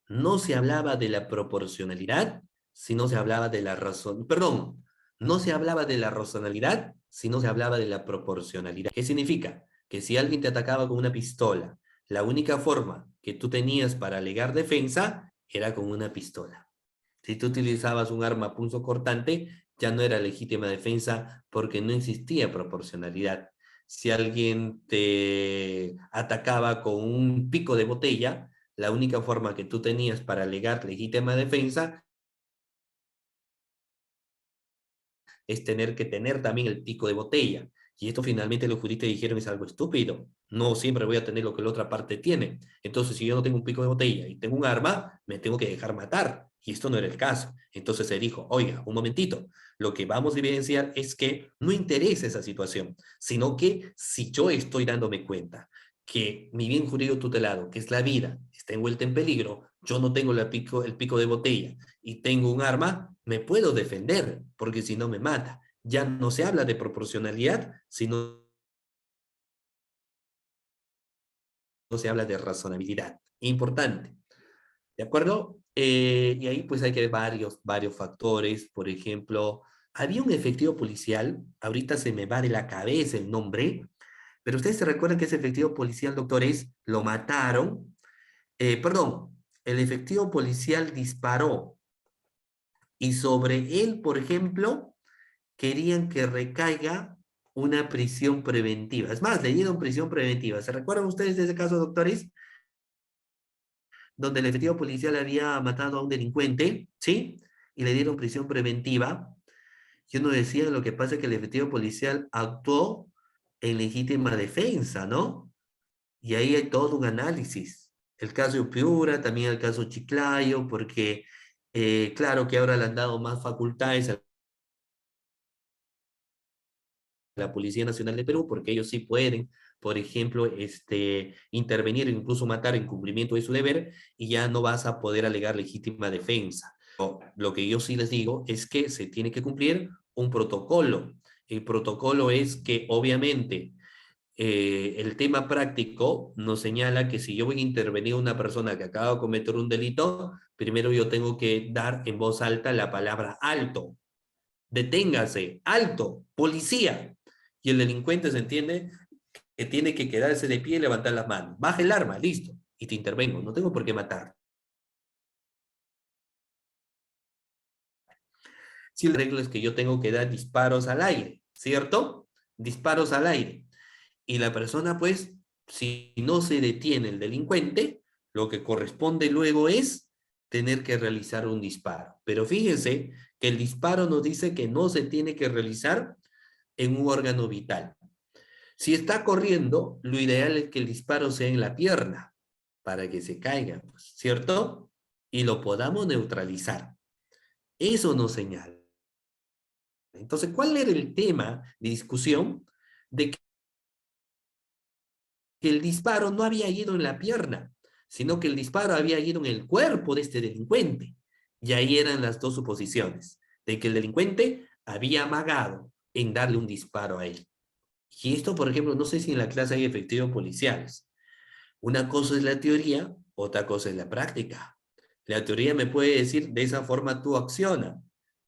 A: no se hablaba de la proporcionalidad, sino se hablaba de la razón, perdón, no se hablaba de la razonabilidad, sino se hablaba de la proporcionalidad. ¿Qué significa? Que si alguien te atacaba con una pistola, la única forma que tú tenías para alegar defensa era con una pistola. Si tú utilizabas un arma punzocortante, ya no era legítima defensa porque no existía proporcionalidad. Si alguien te atacaba con un pico de botella, la única forma que tú tenías para alegar legítima defensa es tener que tener también el pico de botella. Y esto finalmente los juristas dijeron es algo estúpido. No siempre voy a tener lo que la otra parte tiene. Entonces, si yo no tengo un pico de botella y tengo un arma, me tengo que dejar matar. Y esto no era el caso. Entonces se dijo, oiga, un momentito, lo que vamos a evidenciar es que no interesa esa situación, sino que si yo estoy dándome cuenta que mi bien jurídico tutelado, que es la vida, está envuelta en peligro, yo no tengo el pico de botella y tengo un arma, me puedo defender, porque si no me mata. Ya no se habla de proporcionalidad, sino se habla de razonabilidad. Importante, ¿de acuerdo? Y ahí pues hay que ver varios factores. Por ejemplo, había un efectivo policial, ahorita se me va de la cabeza el nombre, pero ustedes se recuerdan que ese efectivo policial, doctores, lo mataron. Perdón, el efectivo policial disparó y sobre él, por ejemplo, querían que recaiga una prisión preventiva. Es más, le dieron prisión preventiva. ¿Se recuerdan ustedes de ese caso, doctores? donde el efectivo policial había matado a un delincuente, ¿sí? Y le dieron prisión preventiva. Y uno decía, lo que pasa es que el efectivo policial actuó en legítima defensa, ¿no? Y ahí hay todo un análisis. El caso de Piura, también el caso Chiclayo, porque claro que ahora le han dado más facultades a la Policía Nacional de Perú, porque ellos sí pueden, por ejemplo, intervenir o incluso matar en cumplimiento de su deber, y ya no vas a poder alegar legítima defensa. Lo que yo sí les digo es que se tiene que cumplir un protocolo. El protocolo es que obviamente el tema práctico nos señala que si yo voy a intervenir a una persona que acaba de cometer un delito, primero yo tengo que dar en voz alta la palabra alto. Deténgase, alto, policía. Y el delincuente se entiende que tiene que quedarse de pie y levantar las manos. Baja el arma, listo. Y te intervengo. No tengo por qué matar. Si la regla es que yo tengo que dar disparos al aire, ¿cierto? Disparos al aire. Y la persona, pues, si no se detiene el delincuente, lo que corresponde luego es tener que realizar un disparo. Pero fíjense que el disparo nos dice que no se tiene que realizar en un órgano vital. Si está corriendo, lo ideal es que el disparo sea en la pierna para que se caiga, pues, ¿cierto? Y lo podamos neutralizar. Eso nos señala. Entonces, ¿cuál era el tema de discusión? De que el disparo no había ido en la pierna, sino que el disparo había ido en el cuerpo de este delincuente. Y ahí eran las dos suposiciones, de que el delincuente había amagado en darle un disparo a él. Y esto, por ejemplo, no sé si en la clase hay efectivos policiales. Una cosa es la teoría, otra cosa es la práctica. La teoría me puede decir, de esa forma tú acciona,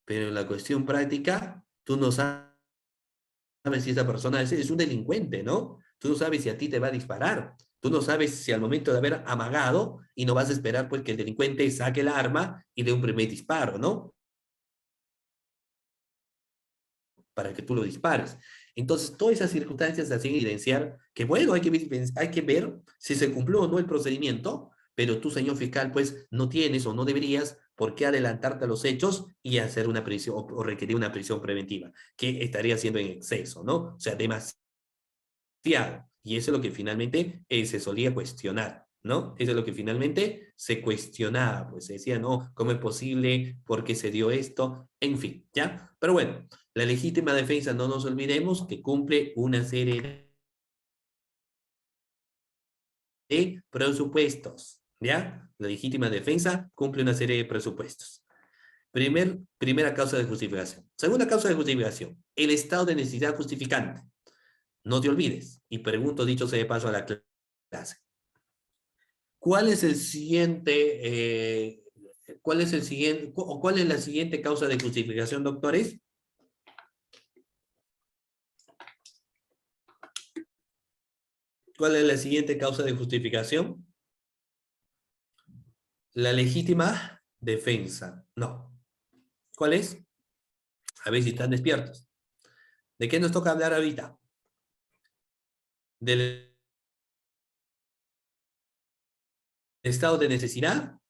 A: pero en la cuestión práctica, tú no sabes si esa persona es un delincuente, ¿no? Tú no sabes si a ti te va a disparar. Tú no sabes si al momento de haber amagado y no vas a esperar pues que el delincuente saque el arma y dé un primer disparo, ¿no? Para que tú lo dispares. Entonces, todas esas circunstancias hacen evidenciar que, bueno, hay que ver si se cumplió o no el procedimiento, pero tú, señor fiscal, pues no tienes o no deberías por qué adelantarte a los hechos y hacer una prisión o requerir una prisión preventiva, que estaría siendo en exceso, ¿no? O sea, demasiado. Y eso es lo que finalmente se solía cuestionar, ¿no? Eso es lo que finalmente se cuestionaba, pues se decía, no, ¿cómo es posible? ¿Por qué se dio esto? En fin, ¿ya? Pero bueno, la legítima defensa, no nos olvidemos que cumple una serie de presupuestos, ¿ya? La legítima defensa cumple una serie de presupuestos. Primera causa de justificación. Segunda causa de justificación, el estado de necesidad justificante. No te olvides, y pregunto dicho sea de paso a la clase. ¿Cuál es el siguiente, cuál es el siguiente, o cuál es la siguiente causa de justificación, doctores? ¿Cuál es la siguiente causa de justificación? La legítima defensa. No. ¿Cuál es? A ver si están despiertos. ¿De qué nos toca hablar ahorita? ¿Del estado de necesidad?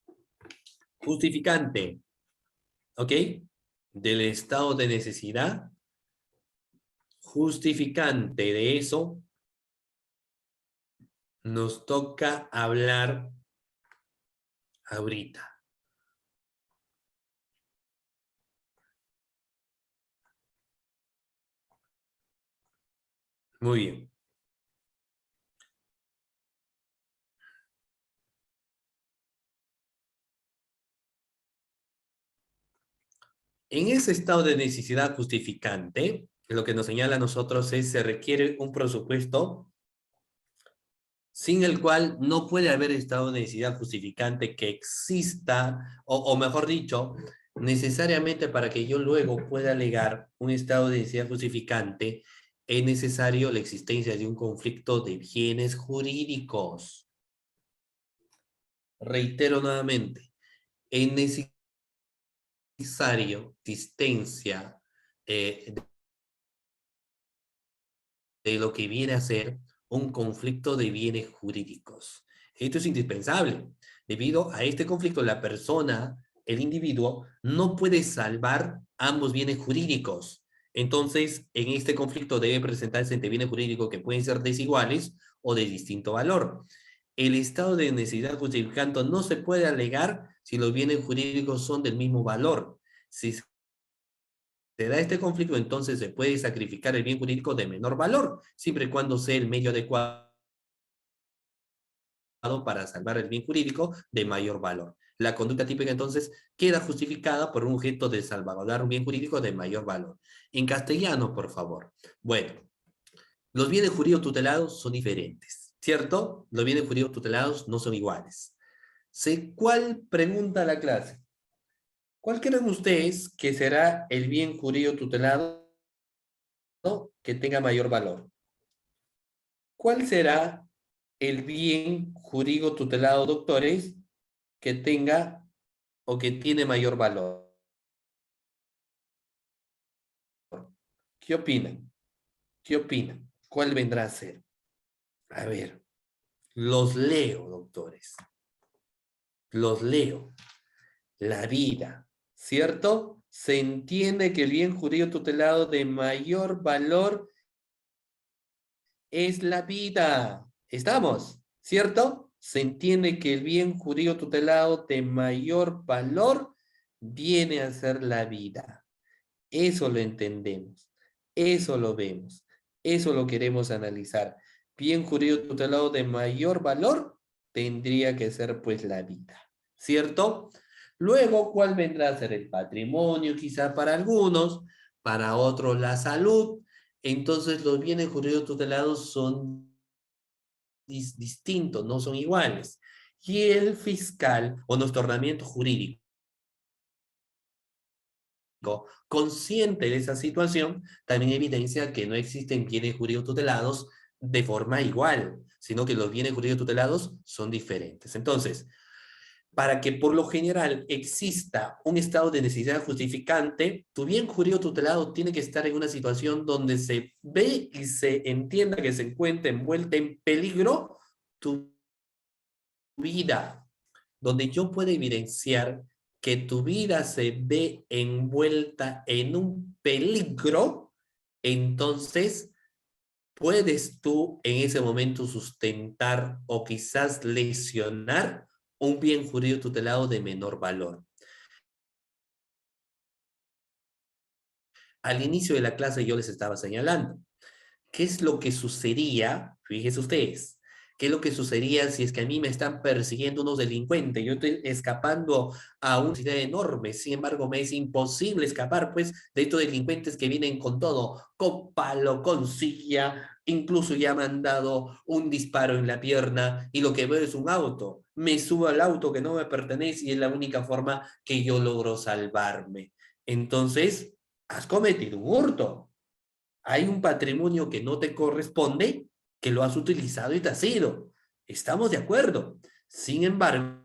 A: Justificante. ¿Ok? Del estado de necesidad justificante. De eso nos toca hablar ahorita. Muy bien. En ese estado de necesidad justificante, lo que nos señala a nosotros es se requiere un presupuesto sin el cual no puede haber estado de necesidad justificante que exista, o mejor dicho, necesariamente para que yo luego pueda alegar un estado de necesidad justificante, es necesario la existencia de un conflicto de bienes jurídicos. Reitero nuevamente, es necesario existencia eh, de lo que viene a ser un conflicto de bienes jurídicos. Esto es indispensable. Debido a este conflicto, la persona, el individuo, no puede salvar ambos bienes jurídicos. Entonces, en este conflicto debe presentarse entre bienes jurídicos que pueden ser desiguales o de distinto valor. El estado de necesidad justificante no se puede alegar si los bienes jurídicos son del mismo valor. Si se da este conflicto, entonces se puede sacrificar el bien jurídico de menor valor, siempre y cuando sea el medio adecuado para salvar el bien jurídico de mayor valor. La conducta típica entonces queda justificada por un objeto de salvaguardar un bien jurídico de mayor valor. En castellano, por favor. Bueno, los bienes jurídicos tutelados son diferentes, ¿cierto? Los bienes jurídicos tutelados no son iguales. ¿Cuál pregunta la clase? ¿Cuál creen ustedes que será el bien jurídico tutelado que tenga mayor valor? ¿Cuál será el bien jurídico tutelado, doctores, que tenga o que tiene mayor valor? ¿Qué opinan? ¿Qué opinan? ¿Cuál vendrá a ser? A ver, los leo, doctores. Los leo. La vida, ¿cierto? Se entiende que el bien jurídico tutelado de mayor valor es la vida. ¿Estamos? ¿Cierto? Se entiende que el bien jurídico tutelado de mayor valor viene a ser la vida. Eso lo entendemos. Eso lo vemos. Eso lo queremos analizar. Bien jurídico tutelado de mayor valor tendría que ser pues la vida. ¿Cierto? Luego, ¿cuál vendrá a ser el patrimonio? Quizá para algunos, para otros la salud. Entonces, los bienes jurídicos tutelados son distintos, no son iguales. Y el fiscal o nuestro ordenamiento jurídico, consciente de esa situación, también evidencia que no existen bienes jurídicos tutelados de forma igual, sino que los bienes jurídicos tutelados son diferentes. Entonces, para que por lo general exista un estado de necesidad justificante, tu bien jurídico tutelado tiene que estar en una situación donde se ve y se entienda que se encuentra envuelta en peligro tu vida, donde yo puedo evidenciar que tu vida se ve envuelta en un peligro, entonces puedes tú en ese momento sustentar o quizás lesionar un bien jurídico tutelado de menor valor. Al inicio de la clase yo les estaba señalando, ¿qué es lo que sucedería? Fíjense ustedes, ¿qué es lo que sucedería si es que a mí me están persiguiendo unos delincuentes? Yo estoy escapando a una ciudad enorme, sin embargo me es imposible escapar pues de estos delincuentes que vienen con todo, con palo, con silla, incluso ya me han dado un disparo en la pierna y lo que veo es un auto. Me subo al auto que no me pertenece y es la única forma que yo logro salvarme. Entonces, has cometido un hurto. Hay un patrimonio que no te corresponde, que lo has utilizado y te has ido. Estamos de acuerdo. Sin embargo,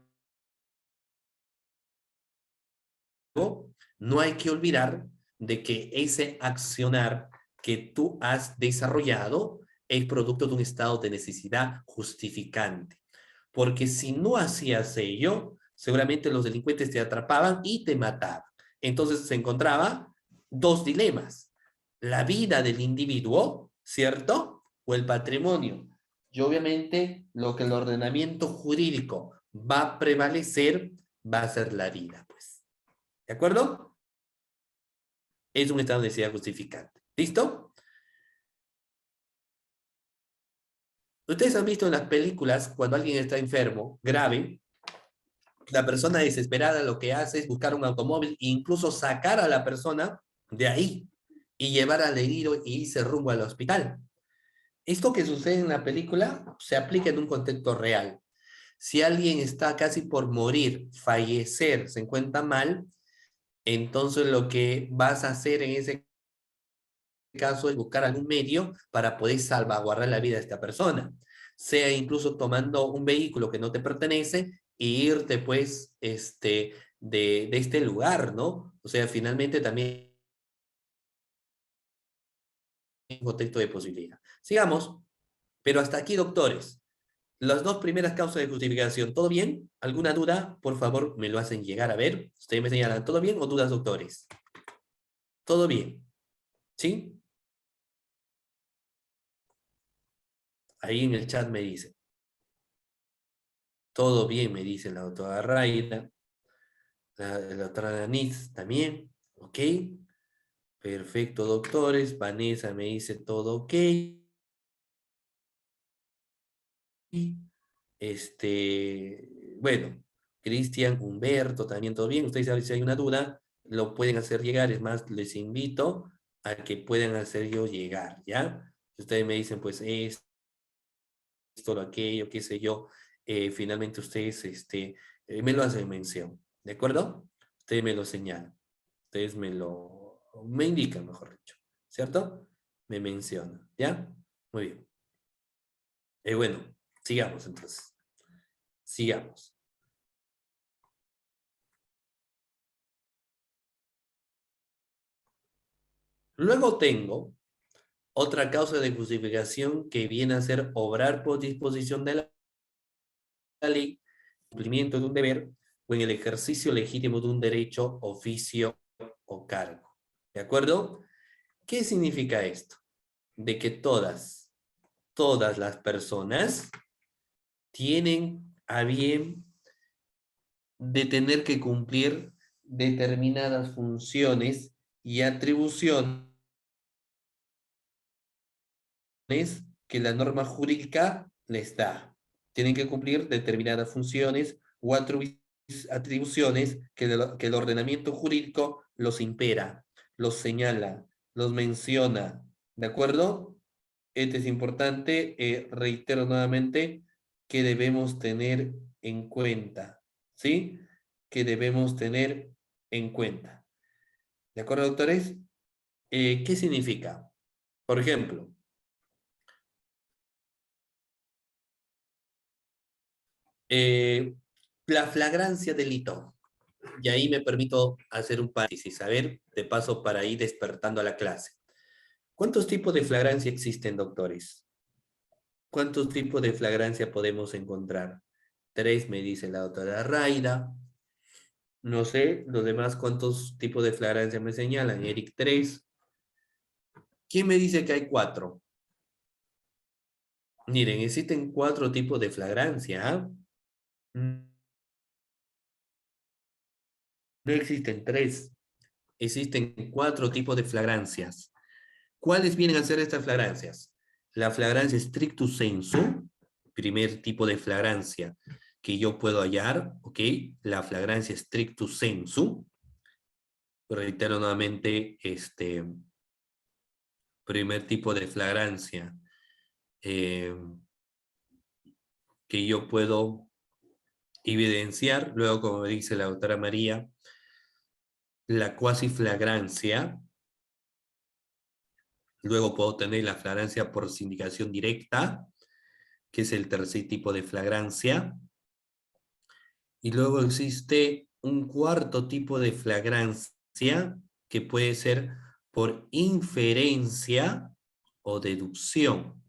A: no hay que olvidar de que ese accionar que tú has desarrollado es producto de un estado de necesidad justificante. Porque si no hacías ello, seguramente los delincuentes te atrapaban y te mataban. Entonces se encontraba dos dilemas: la vida del individuo, ¿cierto? O el patrimonio. Y obviamente lo que el ordenamiento jurídico va a prevalecer va a ser la vida, pues. ¿De acuerdo? Es un estado de necesidad justificante. ¿Listo? Ustedes han visto en las películas cuando alguien está enfermo, grave, la persona desesperada lo que hace es buscar un automóvil e incluso sacar a la persona de ahí y llevar al herido y irse rumbo al hospital. Esto que sucede en la película se aplica en un contexto real. Si alguien está casi por morir, fallecer, se encuentra mal, entonces lo que vas a hacer en ese caso es buscar algún medio para poder salvaguardar la vida de esta persona, sea incluso tomando un vehículo que no te pertenece e irte pues de este lugar, ¿no? O sea, finalmente también un contexto de posibilidad. Sigamos, pero hasta aquí, doctores. Las dos primeras causas de justificación, ¿todo bien? ¿Alguna duda? Por favor, me lo hacen llegar a ver. Ustedes me señalan, ¿todo bien o dudas, doctores? ¿Todo bien? ¿Sí? Ahí en el chat me dicen. Todo bien, me dice la doctora Raida. La doctora Danis también. ¿Ok? Perfecto, doctores. Vanessa me dice todo ok. Bueno, Cristian, Humberto, también todo bien. Ustedes saben si hay una duda, lo pueden hacer llegar. Es más, les invito a que puedan hacer yo llegar, ¿ya? Si ustedes me dicen, pues, esto, lo aquello, qué sé yo, finalmente ustedes, me lo hacen mención, ¿de acuerdo? Ustedes me lo señalan. Ustedes me indican, mejor dicho, ¿cierto? Me mencionan, ¿ya? Muy bien. Bueno, sigamos entonces. Sigamos. Luego tengo otra causa de justificación que viene a ser obrar por disposición de la ley, cumplimiento de un deber o en el ejercicio legítimo de un derecho, oficio o cargo. ¿De acuerdo? ¿Qué significa esto? De que todas las personas tienen a bien de tener que cumplir determinadas funciones y atribuciones que la norma jurídica les da. Tienen que cumplir determinadas funciones o atribuciones que el ordenamiento jurídico los impera, los señala, los menciona. ¿De acuerdo? Este es importante, reitero nuevamente, que debemos tener en cuenta, ¿sí? Que debemos tener en cuenta. ¿De acuerdo, doctores? ¿Qué significa? Por ejemplo, eh, la flagrancia delito. Y ahí me permito hacer un paréntesis, a ver, de paso para ir despertando a la clase. ¿Cuántos tipos de flagrancia existen, doctores? ¿Cuántos tipos de flagrancia podemos encontrar? Tres, me dice la doctora Raida. No sé, los demás, ¿cuántos tipos de flagrancia me señalan? Eric, tres. ¿Quién me dice que hay cuatro? Miren, existen cuatro tipos de flagrancia. ¿Ah? No existen tres, existen cuatro tipos de flagrancias. ¿Cuáles vienen a ser estas flagrancias? La flagrancia stricto sensu, primer tipo de flagrancia que yo puedo hallar, ¿ok? La flagrancia stricto sensu, reitero nuevamente, primer tipo de flagrancia eh, que yo puedo evidenciar, luego como dice la doctora María, la cuasi flagrancia, luego puedo tener la flagrancia por sindicación directa, que es el tercer tipo de flagrancia, y luego existe un cuarto tipo de flagrancia que puede ser por inferencia o deducción.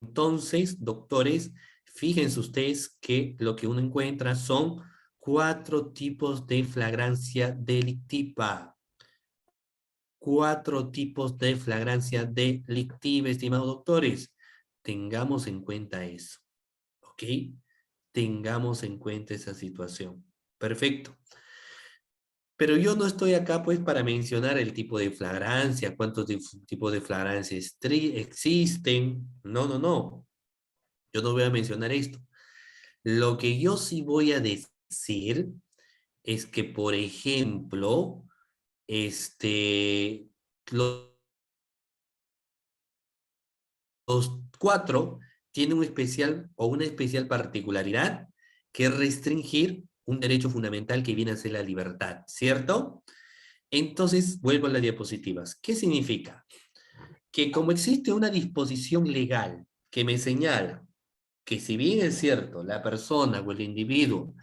A: Entonces, doctores, fíjense ustedes que lo que uno encuentra son cuatro tipos de flagrancia delictiva. Cuatro tipos de flagrancia delictiva, estimados doctores. Tengamos en cuenta eso, ¿ok? Tengamos en cuenta esa situación. Perfecto. Pero yo no estoy acá pues para mencionar el tipo de flagrancia, cuántos tipos de flagrancia existen. No, no, no. Yo no voy a mencionar esto. Lo que yo sí voy a decir es que, por ejemplo, este, los cuatro tienen un especial o una especial particularidad que es restringir un derecho fundamental que viene a ser la libertad, ¿cierto? Entonces, vuelvo a las diapositivas. ¿Qué significa? Que como existe una disposición legal que me señala que si bien es cierto, la persona o el individuo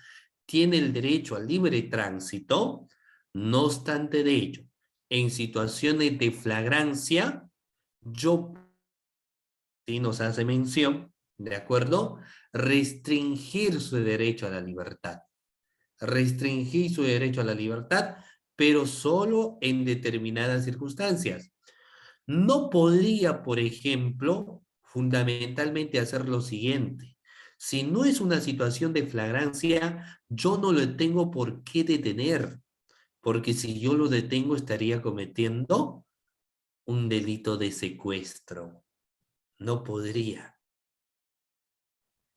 A: tiene el derecho al libre tránsito, no obstante de ello, en situaciones de flagrancia, yo sí nos hace mención, ¿de acuerdo? Restringir su derecho a la libertad. Restringir su derecho a la libertad, pero solo en determinadas circunstancias. No podría, por ejemplo, fundamentalmente hacer lo siguiente. Si no es una situación de flagrancia, yo no lo tengo por qué detener, porque si yo lo detengo estaría cometiendo un delito de secuestro. No podría.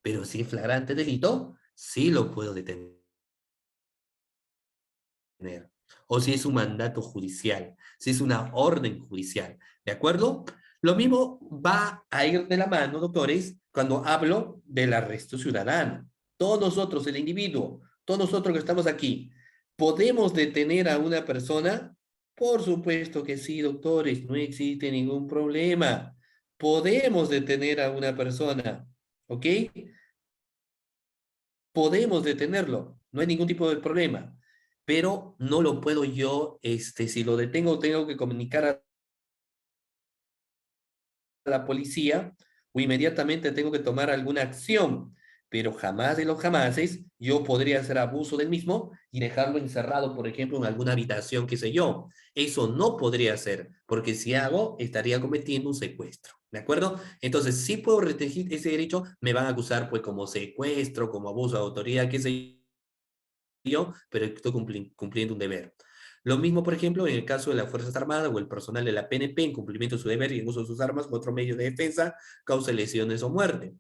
A: Pero si es flagrante delito, sí lo puedo detener. O si es un mandato judicial, si es una orden judicial, ¿de acuerdo? Lo mismo va a ir de la mano, doctores, cuando hablo del arresto ciudadano. Todos nosotros, el individuo, todos nosotros que estamos aquí, ¿podemos detener a una persona? Por supuesto que sí, doctores, no existe ningún problema. Podemos detener a una persona, ¿ok? Podemos detenerlo, no hay ningún tipo de problema, pero no lo puedo yo, si lo detengo, tengo que comunicar a la policía o inmediatamente tengo que tomar alguna acción, pero jamás de los jamases yo podría hacer abuso del mismo y dejarlo encerrado, por ejemplo, en alguna habitación, qué sé yo. Eso no podría ser, porque si hago, estaría cometiendo un secuestro. ¿De acuerdo? Entonces, si puedo restringir ese derecho, me van a acusar pues como secuestro, como abuso de autoridad, qué sé yo, pero estoy cumpliendo un deber. Lo mismo, por ejemplo, en el caso de las Fuerzas Armadas o el personal de la PNP, en cumplimiento de su deber y en uso de sus armas u otro medio de defensa, causa lesiones o muerte.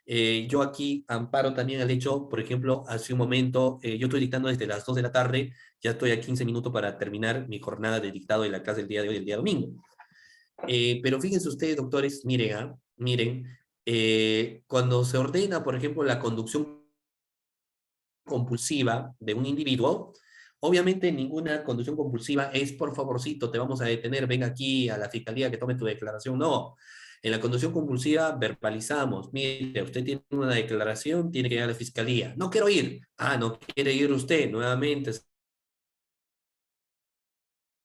A: Yo aquí amparo también el hecho, por ejemplo, hace un momento, yo estoy dictando desde las 2 de la tarde, ya estoy a 15 minutos para terminar mi jornada de dictado de la clase del día de hoy, el día domingo. Pero fíjense ustedes, doctores, miren, miren, cuando se ordena, por ejemplo, la conducción compulsiva de un individuo, obviamente ninguna conducción compulsiva es por favorcito, te vamos a detener, ven aquí a la fiscalía que tome tu declaración. No. En la conducción compulsiva verbalizamos, mire, usted tiene una declaración, tiene que ir a la fiscalía. No quiero ir. Ah, no quiere ir usted, nuevamente,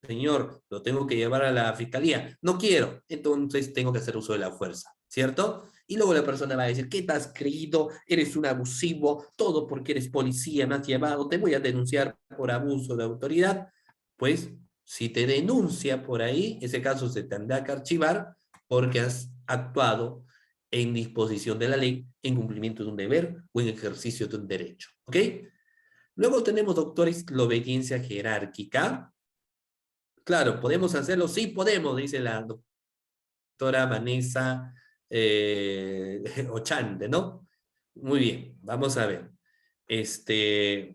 A: señor, lo tengo que llevar a la fiscalía. No quiero, entonces tengo que hacer uso de la fuerza, ¿cierto? Y luego la persona va a decir, ¿qué te has creído? Eres un abusivo, todo porque eres policía, me has llevado, te voy a denunciar por abuso de autoridad. Pues, si te denuncia por ahí, ese caso se tendrá que archivar porque has actuado en disposición de la ley, en cumplimiento de un deber o en ejercicio de un derecho, ¿ok? Luego tenemos, doctores, la obediencia jerárquica. Claro, ¿podemos hacerlo? Sí, podemos, dice la doctora Vanessa Ochande, ¿no? Muy bien, vamos a ver. Este,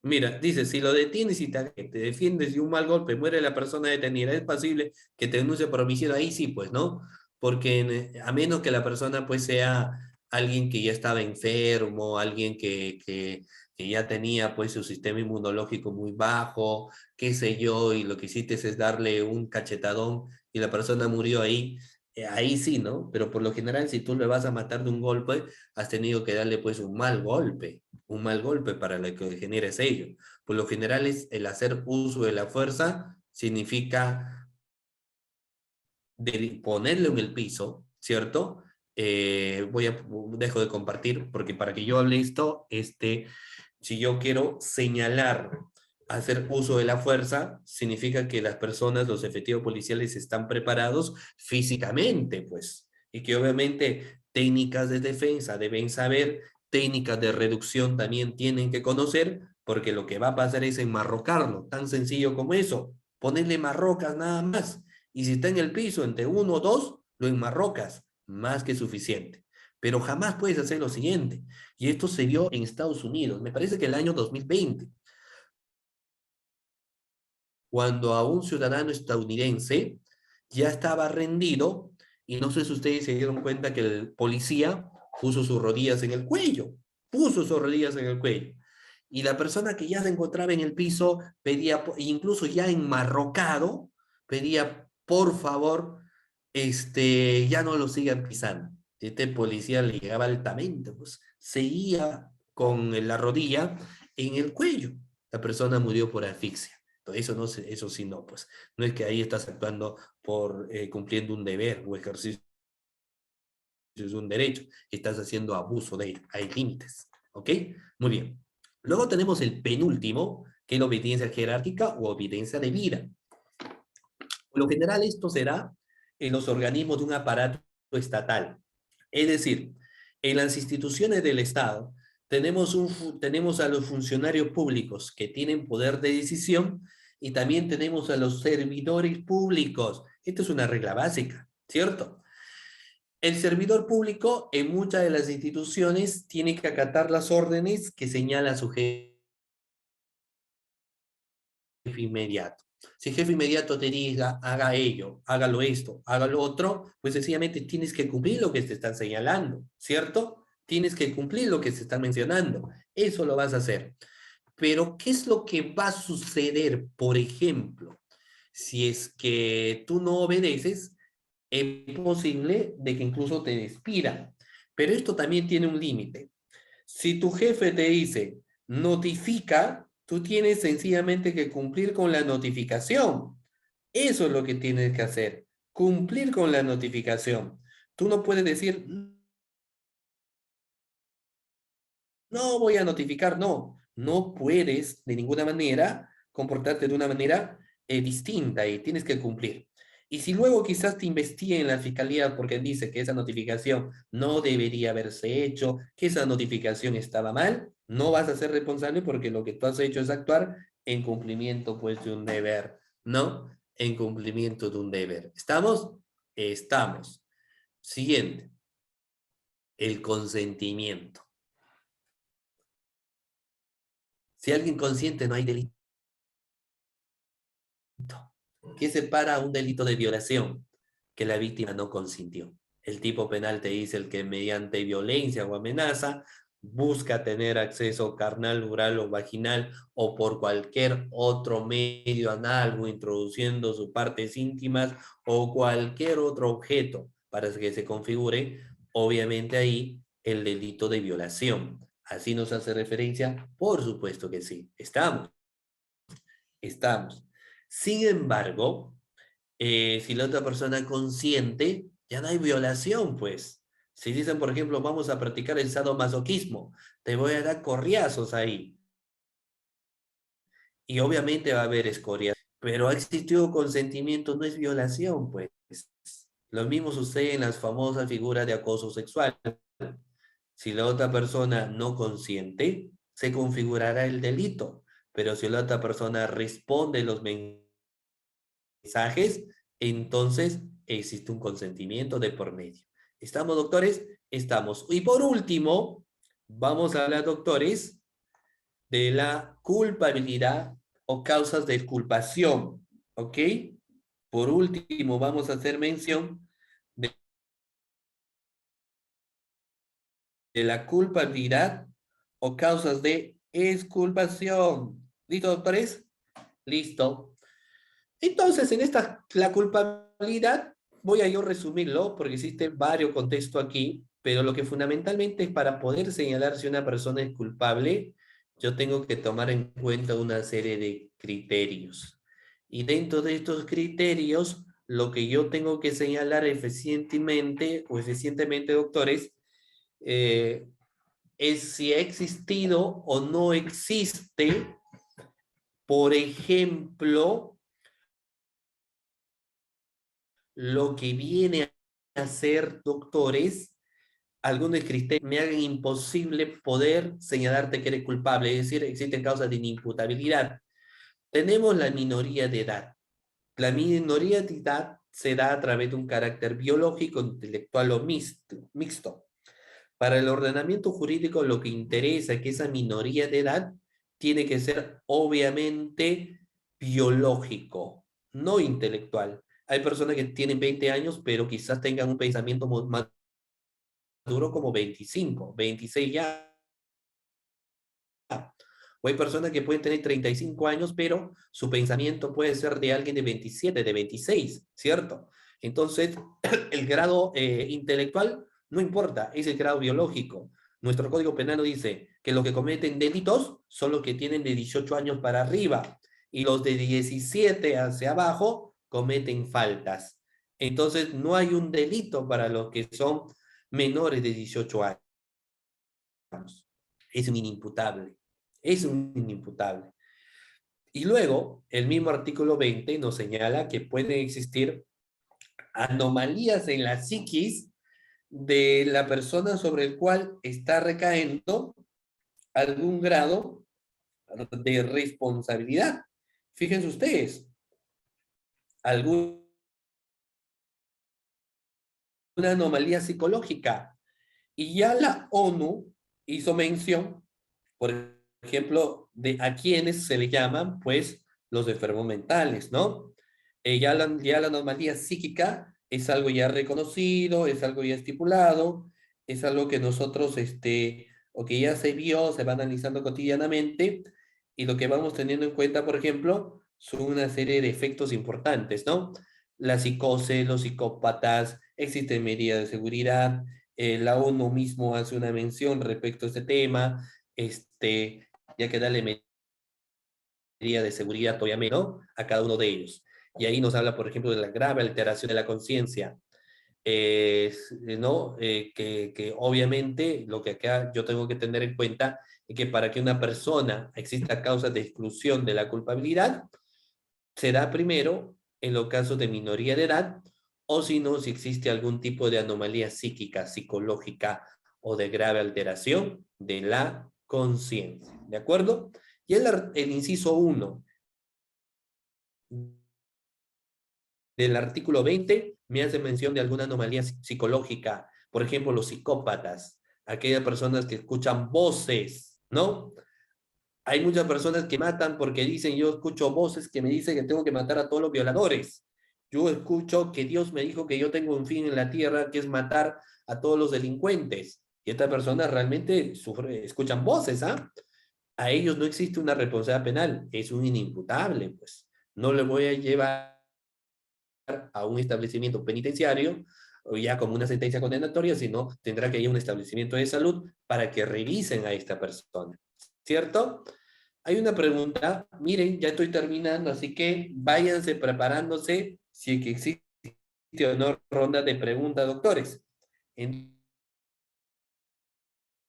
A: mira, dice, si lo detienes y te defiendes de un mal golpe, muere la persona detenida, es posible que te denuncie por homicidio, ahí sí, pues, ¿no? Porque a menos que la persona pues sea alguien que ya estaba enfermo, alguien que ya tenía pues su sistema inmunológico muy bajo, qué sé yo, y lo que hiciste es darle un cachetadón y la persona murió ahí, ahí sí, ¿no? Pero por lo general, si tú le vas a matar de un golpe, has tenido que darle pues un mal golpe para lo que genera es ello. Por lo general es el hacer uso de la fuerza significa ponerle en el piso, ¿cierto? Dejo de compartir porque para que yo hable esto, si yo quiero señalar hacer uso de la fuerza, significa que las personas, los efectivos policiales están preparados físicamente, pues, y que obviamente técnicas de defensa deben saber, técnicas de reducción también tienen que conocer, porque lo que va a pasar es enmarrocarlo, tan sencillo como eso, ponerle marrocas nada más, y si está en el piso entre uno o dos, lo enmarrocas, más que suficiente. Pero jamás puedes hacer lo siguiente, y esto se vio en Estados Unidos, me parece que el año 2020, cuando a un ciudadano estadounidense ya estaba rendido, y no sé si ustedes se dieron cuenta que el policía puso sus rodillas en el cuello, puso sus rodillas en el cuello. Y la persona que ya se encontraba en el piso pedía, incluso ya enmarrocado, pedía, por favor, ya no lo sigan pisando. Este policía le llegaba altamente, pues seguía con la rodilla en el cuello. La persona murió por asfixia. Eso, no, eso sí no, pues. No es que ahí estás actuando por cumpliendo un deber o ejercicio de un derecho. Estás haciendo abuso de ello. Hay límites. ¿Ok? Muy bien. Luego tenemos el penúltimo, que es la obediencia jerárquica o obediencia de vida. Por lo general, esto será en los organismos de un aparato estatal. Es decir, en las instituciones del Estado tenemos a los funcionarios públicos que tienen poder de decisión y también tenemos a los servidores públicos. Esto es una regla básica, ¿cierto? El servidor público en muchas de las instituciones tiene que acatar las órdenes que señala su jefe inmediato. Si el jefe inmediato te diga, haga ello, hágalo esto, hágalo otro, pues sencillamente tienes que cumplir lo que te están señalando, ¿cierto? Tienes que cumplir lo que se está mencionando. Eso lo vas a hacer. Pero, ¿qué es lo que va a suceder, por ejemplo, si es que tú no obedeces? Es posible de que incluso te despidan. Pero esto también tiene un límite. Si tu jefe te dice, notifica, tú tienes sencillamente que cumplir con la notificación. Eso es lo que tienes que hacer, cumplir con la notificación. Tú no puedes decir, no voy a notificar, no. No puedes de ninguna manera comportarte de una manera distinta y tienes que cumplir. Y si luego quizás te investiguen en la fiscalía porque dice que esa notificación no debería haberse hecho, que esa notificación estaba mal, no vas a ser responsable porque lo que tú has hecho es actuar en cumplimiento pues de un deber, ¿no? En cumplimiento de un deber. ¿Estamos? Estamos. Siguiente, el consentimiento. Si alguien consiente, no hay delito. ¿Qué separa un delito de violación? Que la víctima no consintió. El tipo penal te dice el que mediante violencia o amenaza busca tener acceso carnal, oral o vaginal o por cualquier otro medio análogo, introduciendo sus partes íntimas o cualquier otro objeto para que se configure, obviamente ahí el delito de violación. ¿Así nos hace referencia? Por supuesto que sí. Estamos. Estamos. Sin embargo, si la otra persona consiente, ya no hay violación, pues. Si dicen, por ejemplo, vamos a practicar el sadomasoquismo, te voy a dar corriazos ahí. Y obviamente va a haber escoria. Pero ha existido consentimiento, no es violación, pues. Lo mismo sucede en las famosas figuras de acoso sexual. Si la otra persona no consiente, se configurará el delito. Pero si la otra persona responde los mensajes, entonces existe un consentimiento de por medio. ¿Estamos, doctores? Estamos. Y por último, vamos a hablar, doctores, de la culpabilidad o causas de culpación. ¿Ok? Por último, vamos a hacer mención de la culpabilidad o causas de exculpación. ¿Listo, doctores? Listo. Entonces, en esta, la culpabilidad, voy a yo resumirlo porque existe varios contextos aquí, pero lo que fundamentalmente es para poder señalar si una persona es culpable, yo tengo que tomar en cuenta una serie de criterios. Y dentro de estos criterios, lo que yo tengo que señalar eficientemente, doctores, eh, es si ha existido o no existe, por ejemplo, lo que viene a ser, doctores, algunos criterios me hagan imposible poder señalarte que eres culpable, es decir, existen causas de inimputabilidad. Tenemos la minoría de edad. La minoría de edad se da a través de un carácter biológico, intelectual o mixto. Para el ordenamiento jurídico lo que interesa es que esa minoría de edad tiene que ser obviamente biológico, no intelectual. Hay personas que tienen 20 años, pero quizás tengan un pensamiento más maduro como 25, 26 ya. O hay personas que pueden tener 35 años, pero su pensamiento puede ser de alguien de 27, de 26, ¿cierto? Entonces, el grado intelectual no importa, es el grado biológico. Nuestro Código Penal dice que los que cometen delitos son los que tienen de 18 años para arriba. y los de 17 hacia abajo cometen faltas. Entonces, no hay un delito para los que son menores de 18 años. Es un inimputable. Es un inimputable. Y luego, el mismo artículo 20 nos señala que pueden existir anomalías en la psiquis de la persona sobre el cual está recayendo algún grado de responsabilidad. Fíjense ustedes, alguna anomalía psicológica. Y ya la ONU hizo mención, por ejemplo, de a quienes se le llaman, pues, los enfermos mentales, ¿no? Ya la anomalía psíquica es algo ya reconocido, es algo ya estipulado, es algo que nosotros, o que ya se vio, se va analizando cotidianamente, y lo que vamos teniendo en cuenta, por ejemplo, son una serie de efectos importantes, ¿no? La psicosis, los psicópatas, existen medidas de seguridad, la ONU mismo hace una mención respecto a este tema, ya que darle medida de seguridad, obviamente, ¿no? A cada uno de ellos. Y ahí nos habla, por ejemplo, de la grave alteración de la conciencia, ¿no? Que obviamente lo que acá yo tengo que tener en cuenta es que para que una persona exista causa de exclusión de la culpabilidad, será primero en los casos de minoría de edad, o si no, si existe algún tipo de anomalía psíquica, psicológica o de grave alteración de la conciencia. ¿De acuerdo? Y el inciso 1 del artículo 20 me hace mención de alguna anomalía psicológica. Por ejemplo, los psicópatas, aquellas personas que escuchan voces, ¿no? Hay muchas personas que matan porque dicen, yo escucho voces que me dicen que tengo que matar a todos los violadores. Yo escucho que Dios me dijo que yo tengo un fin en la tierra, que es matar a todos los delincuentes. Y estas personas realmente escuchan voces, ¿ah? A ellos no existe una responsabilidad penal, es un inimputable, pues. No le voy a llevar a un establecimiento penitenciario o ya como una sentencia condenatoria, sino tendrá que ir a un establecimiento de salud para que revisen a esta persona. ¿Cierto? Hay una pregunta, miren, ya estoy terminando, así que váyanse preparándose si es que existe o no ronda de preguntas, doctores. En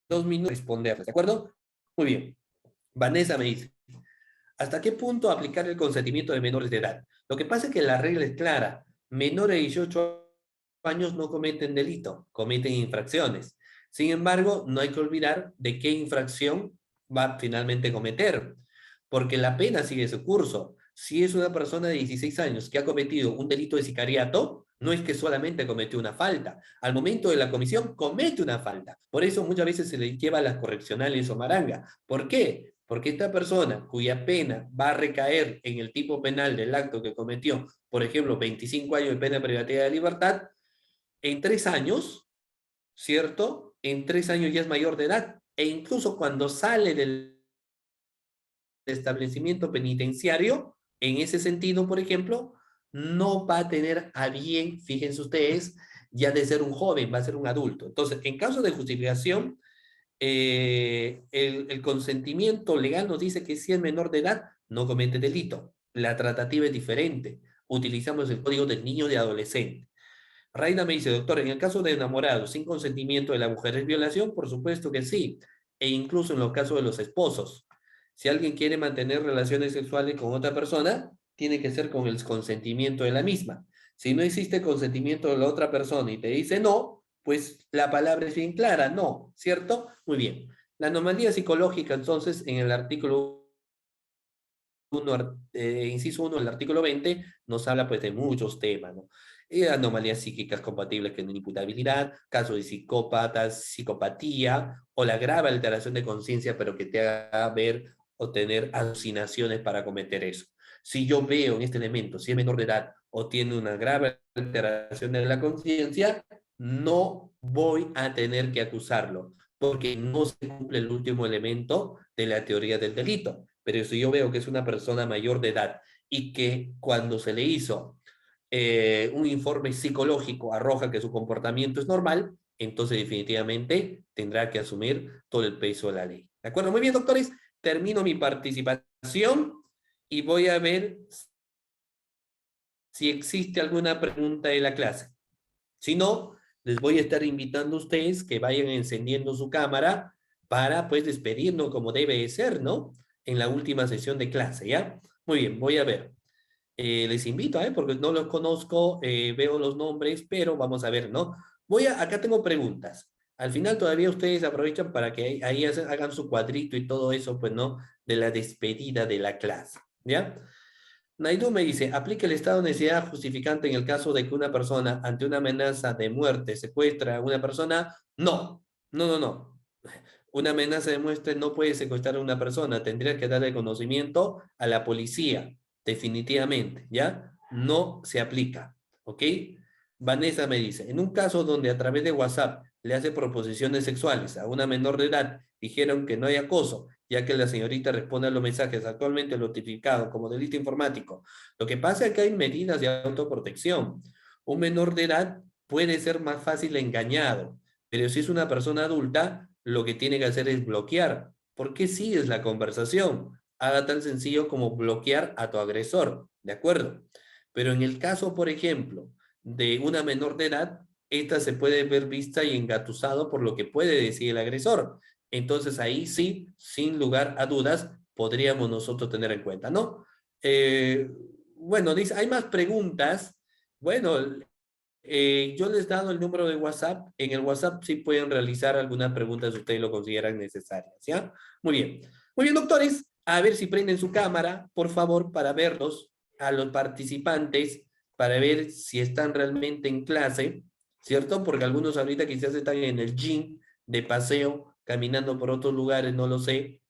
A: 2 minutos responder, ¿de acuerdo? Muy bien. Vanessa me dice, ¿hasta qué punto aplicar el consentimiento de menores de edad? Lo que pasa es que la regla es clara. Menores de 18 años no cometen delito, cometen infracciones. Sin embargo, no hay que olvidar de qué infracción va finalmente a cometer, porque la pena sigue su curso. Si es una persona de 16 años que ha cometido un delito de sicariato, no es que solamente cometió una falta. Al momento de la comisión, comete una falta. Por eso muchas veces se le lleva a las correccionales o maranga. ¿Por qué? Porque esta persona cuya pena va a recaer en el tipo penal del acto que cometió, por ejemplo, 25 años de pena privativa de libertad, en 3 años, ¿cierto? En 3 años ya es mayor de edad. E incluso cuando sale del establecimiento penitenciario, en ese sentido, por ejemplo, no va a tener a bien, fíjense ustedes, ya de ser un joven, va a ser un adulto. Entonces, en caso de justificación, el consentimiento legal nos dice que si es menor de edad, no comete delito. La tratativa es diferente. Utilizamos el código del niño de adolescente. Reina me dice, doctor, en el caso de enamorados sin consentimiento de la mujer, ¿es violación? Por supuesto que sí. E incluso en los casos de los esposos. Si alguien quiere mantener relaciones sexuales con otra persona, tiene que ser con el consentimiento de la misma. Si no existe consentimiento de la otra persona y te dice no, pues la palabra es bien clara, no, ¿cierto? Muy bien. La anomalía psicológica, entonces, en el artículo 1, inciso 1 del artículo 20, nos habla pues de muchos temas, ¿no? Anomalías psíquicas compatibles con inimputabilidad, casos de psicópatas, psicopatía, o la grave alteración de conciencia, pero que te haga ver o tener alucinaciones para cometer eso. Si yo veo en este elemento, si es menor de edad o tiene una grave alteración de la conciencia, no voy a tener que acusarlo, porque no se cumple el último elemento de la teoría del delito. Pero si yo veo que es una persona mayor de edad y que cuando se le hizo un informe psicológico arroja que su comportamiento es normal, entonces definitivamente tendrá que asumir todo el peso de la ley. ¿De acuerdo? Muy bien, doctores. Termino mi participación y voy a ver si existe alguna pregunta de la clase. Si no, les voy a estar invitando a ustedes que vayan encendiendo su cámara para pues despedirnos como debe de ser, ¿no? En la última sesión de clase, ¿ya? Muy bien, voy a ver. Les invito, porque no los conozco, veo los nombres, pero vamos a ver, ¿no? Acá tengo preguntas. Al final todavía ustedes aprovechan para que ahí hagan su cuadrito y todo eso, pues, ¿no? De la despedida de la clase, ¿ya? Naidu me dice, aplica el estado de necesidad justificante en el caso de que una persona ante una amenaza de muerte secuestra a una persona. No, no, no, no. Una amenaza de muerte no puede secuestrar a una persona, tendría que darle conocimiento a la policía, definitivamente, ¿ya? No se aplica, ¿ok? Vanessa me dice, en un caso donde a través de WhatsApp le hace proposiciones sexuales a una menor de edad, dijeron que no hay acoso, ya que la señorita responde a los mensajes actualmente notificados como delito informático. Lo que pasa es que hay medidas de autoprotección. Un menor de edad puede ser más fácil engañado, pero si es una persona adulta, lo que tiene que hacer es bloquear. ¿Por qué sigues la conversación? Haga tan sencillo como bloquear a tu agresor, ¿de acuerdo? Pero en el caso, por ejemplo, de una menor de edad, esta se puede ver vista y engatusado por lo que puede decir el agresor. Entonces ahí sí, sin lugar a dudas, podríamos nosotros tener en cuenta, ¿no? Bueno, dice, hay más preguntas. Bueno, yo les he dado el número de WhatsApp. En el WhatsApp sí pueden realizar algunas preguntas si ustedes lo consideran necesarias, ¿ya? Muy bien. Muy bien, doctores. A ver si prenden su cámara, por favor, para verlos a los participantes, para ver si están realmente en clase, ¿cierto? Porque algunos ahorita quizás están en el gym, de paseo, caminando por otros lugares, no lo sé,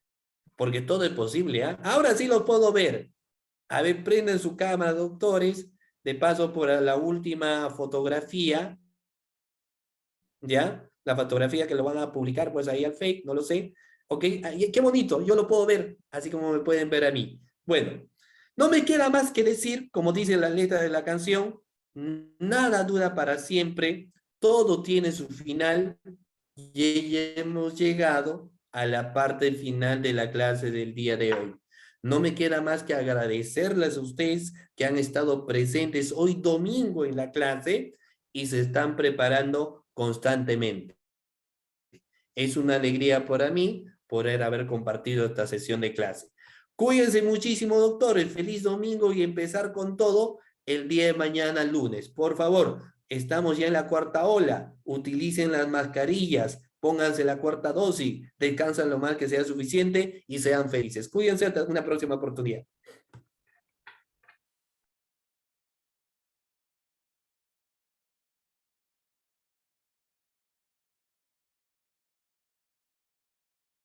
A: porque todo es posible, ¿ah? Ahora sí lo puedo ver. A ver, prenden su cámara, doctores. De paso por la última fotografía, ¿ya? La fotografía que lo van a publicar, pues ahí al fake, no lo sé. ¿Ok? Qué bonito, yo lo puedo ver, así como me pueden ver a mí. Bueno, no me queda más que decir, como dice la letra de la canción, nada dura para siempre, todo tiene su final y ya hemos llegado a la parte final de la clase del día de hoy. No me queda más que agradecerles a ustedes que han estado presentes hoy domingo en la clase y se están preparando constantemente. Es una alegría para mí poder haber compartido esta sesión de clase. Cuídense muchísimo, doctores. Feliz domingo y empezar con todo el día de mañana, lunes. Por favor, estamos ya en la cuarta ola. Utilicen las mascarillas, pónganse la cuarta dosis, descansan lo más que sea suficiente y sean felices. Cuídense hasta una próxima oportunidad.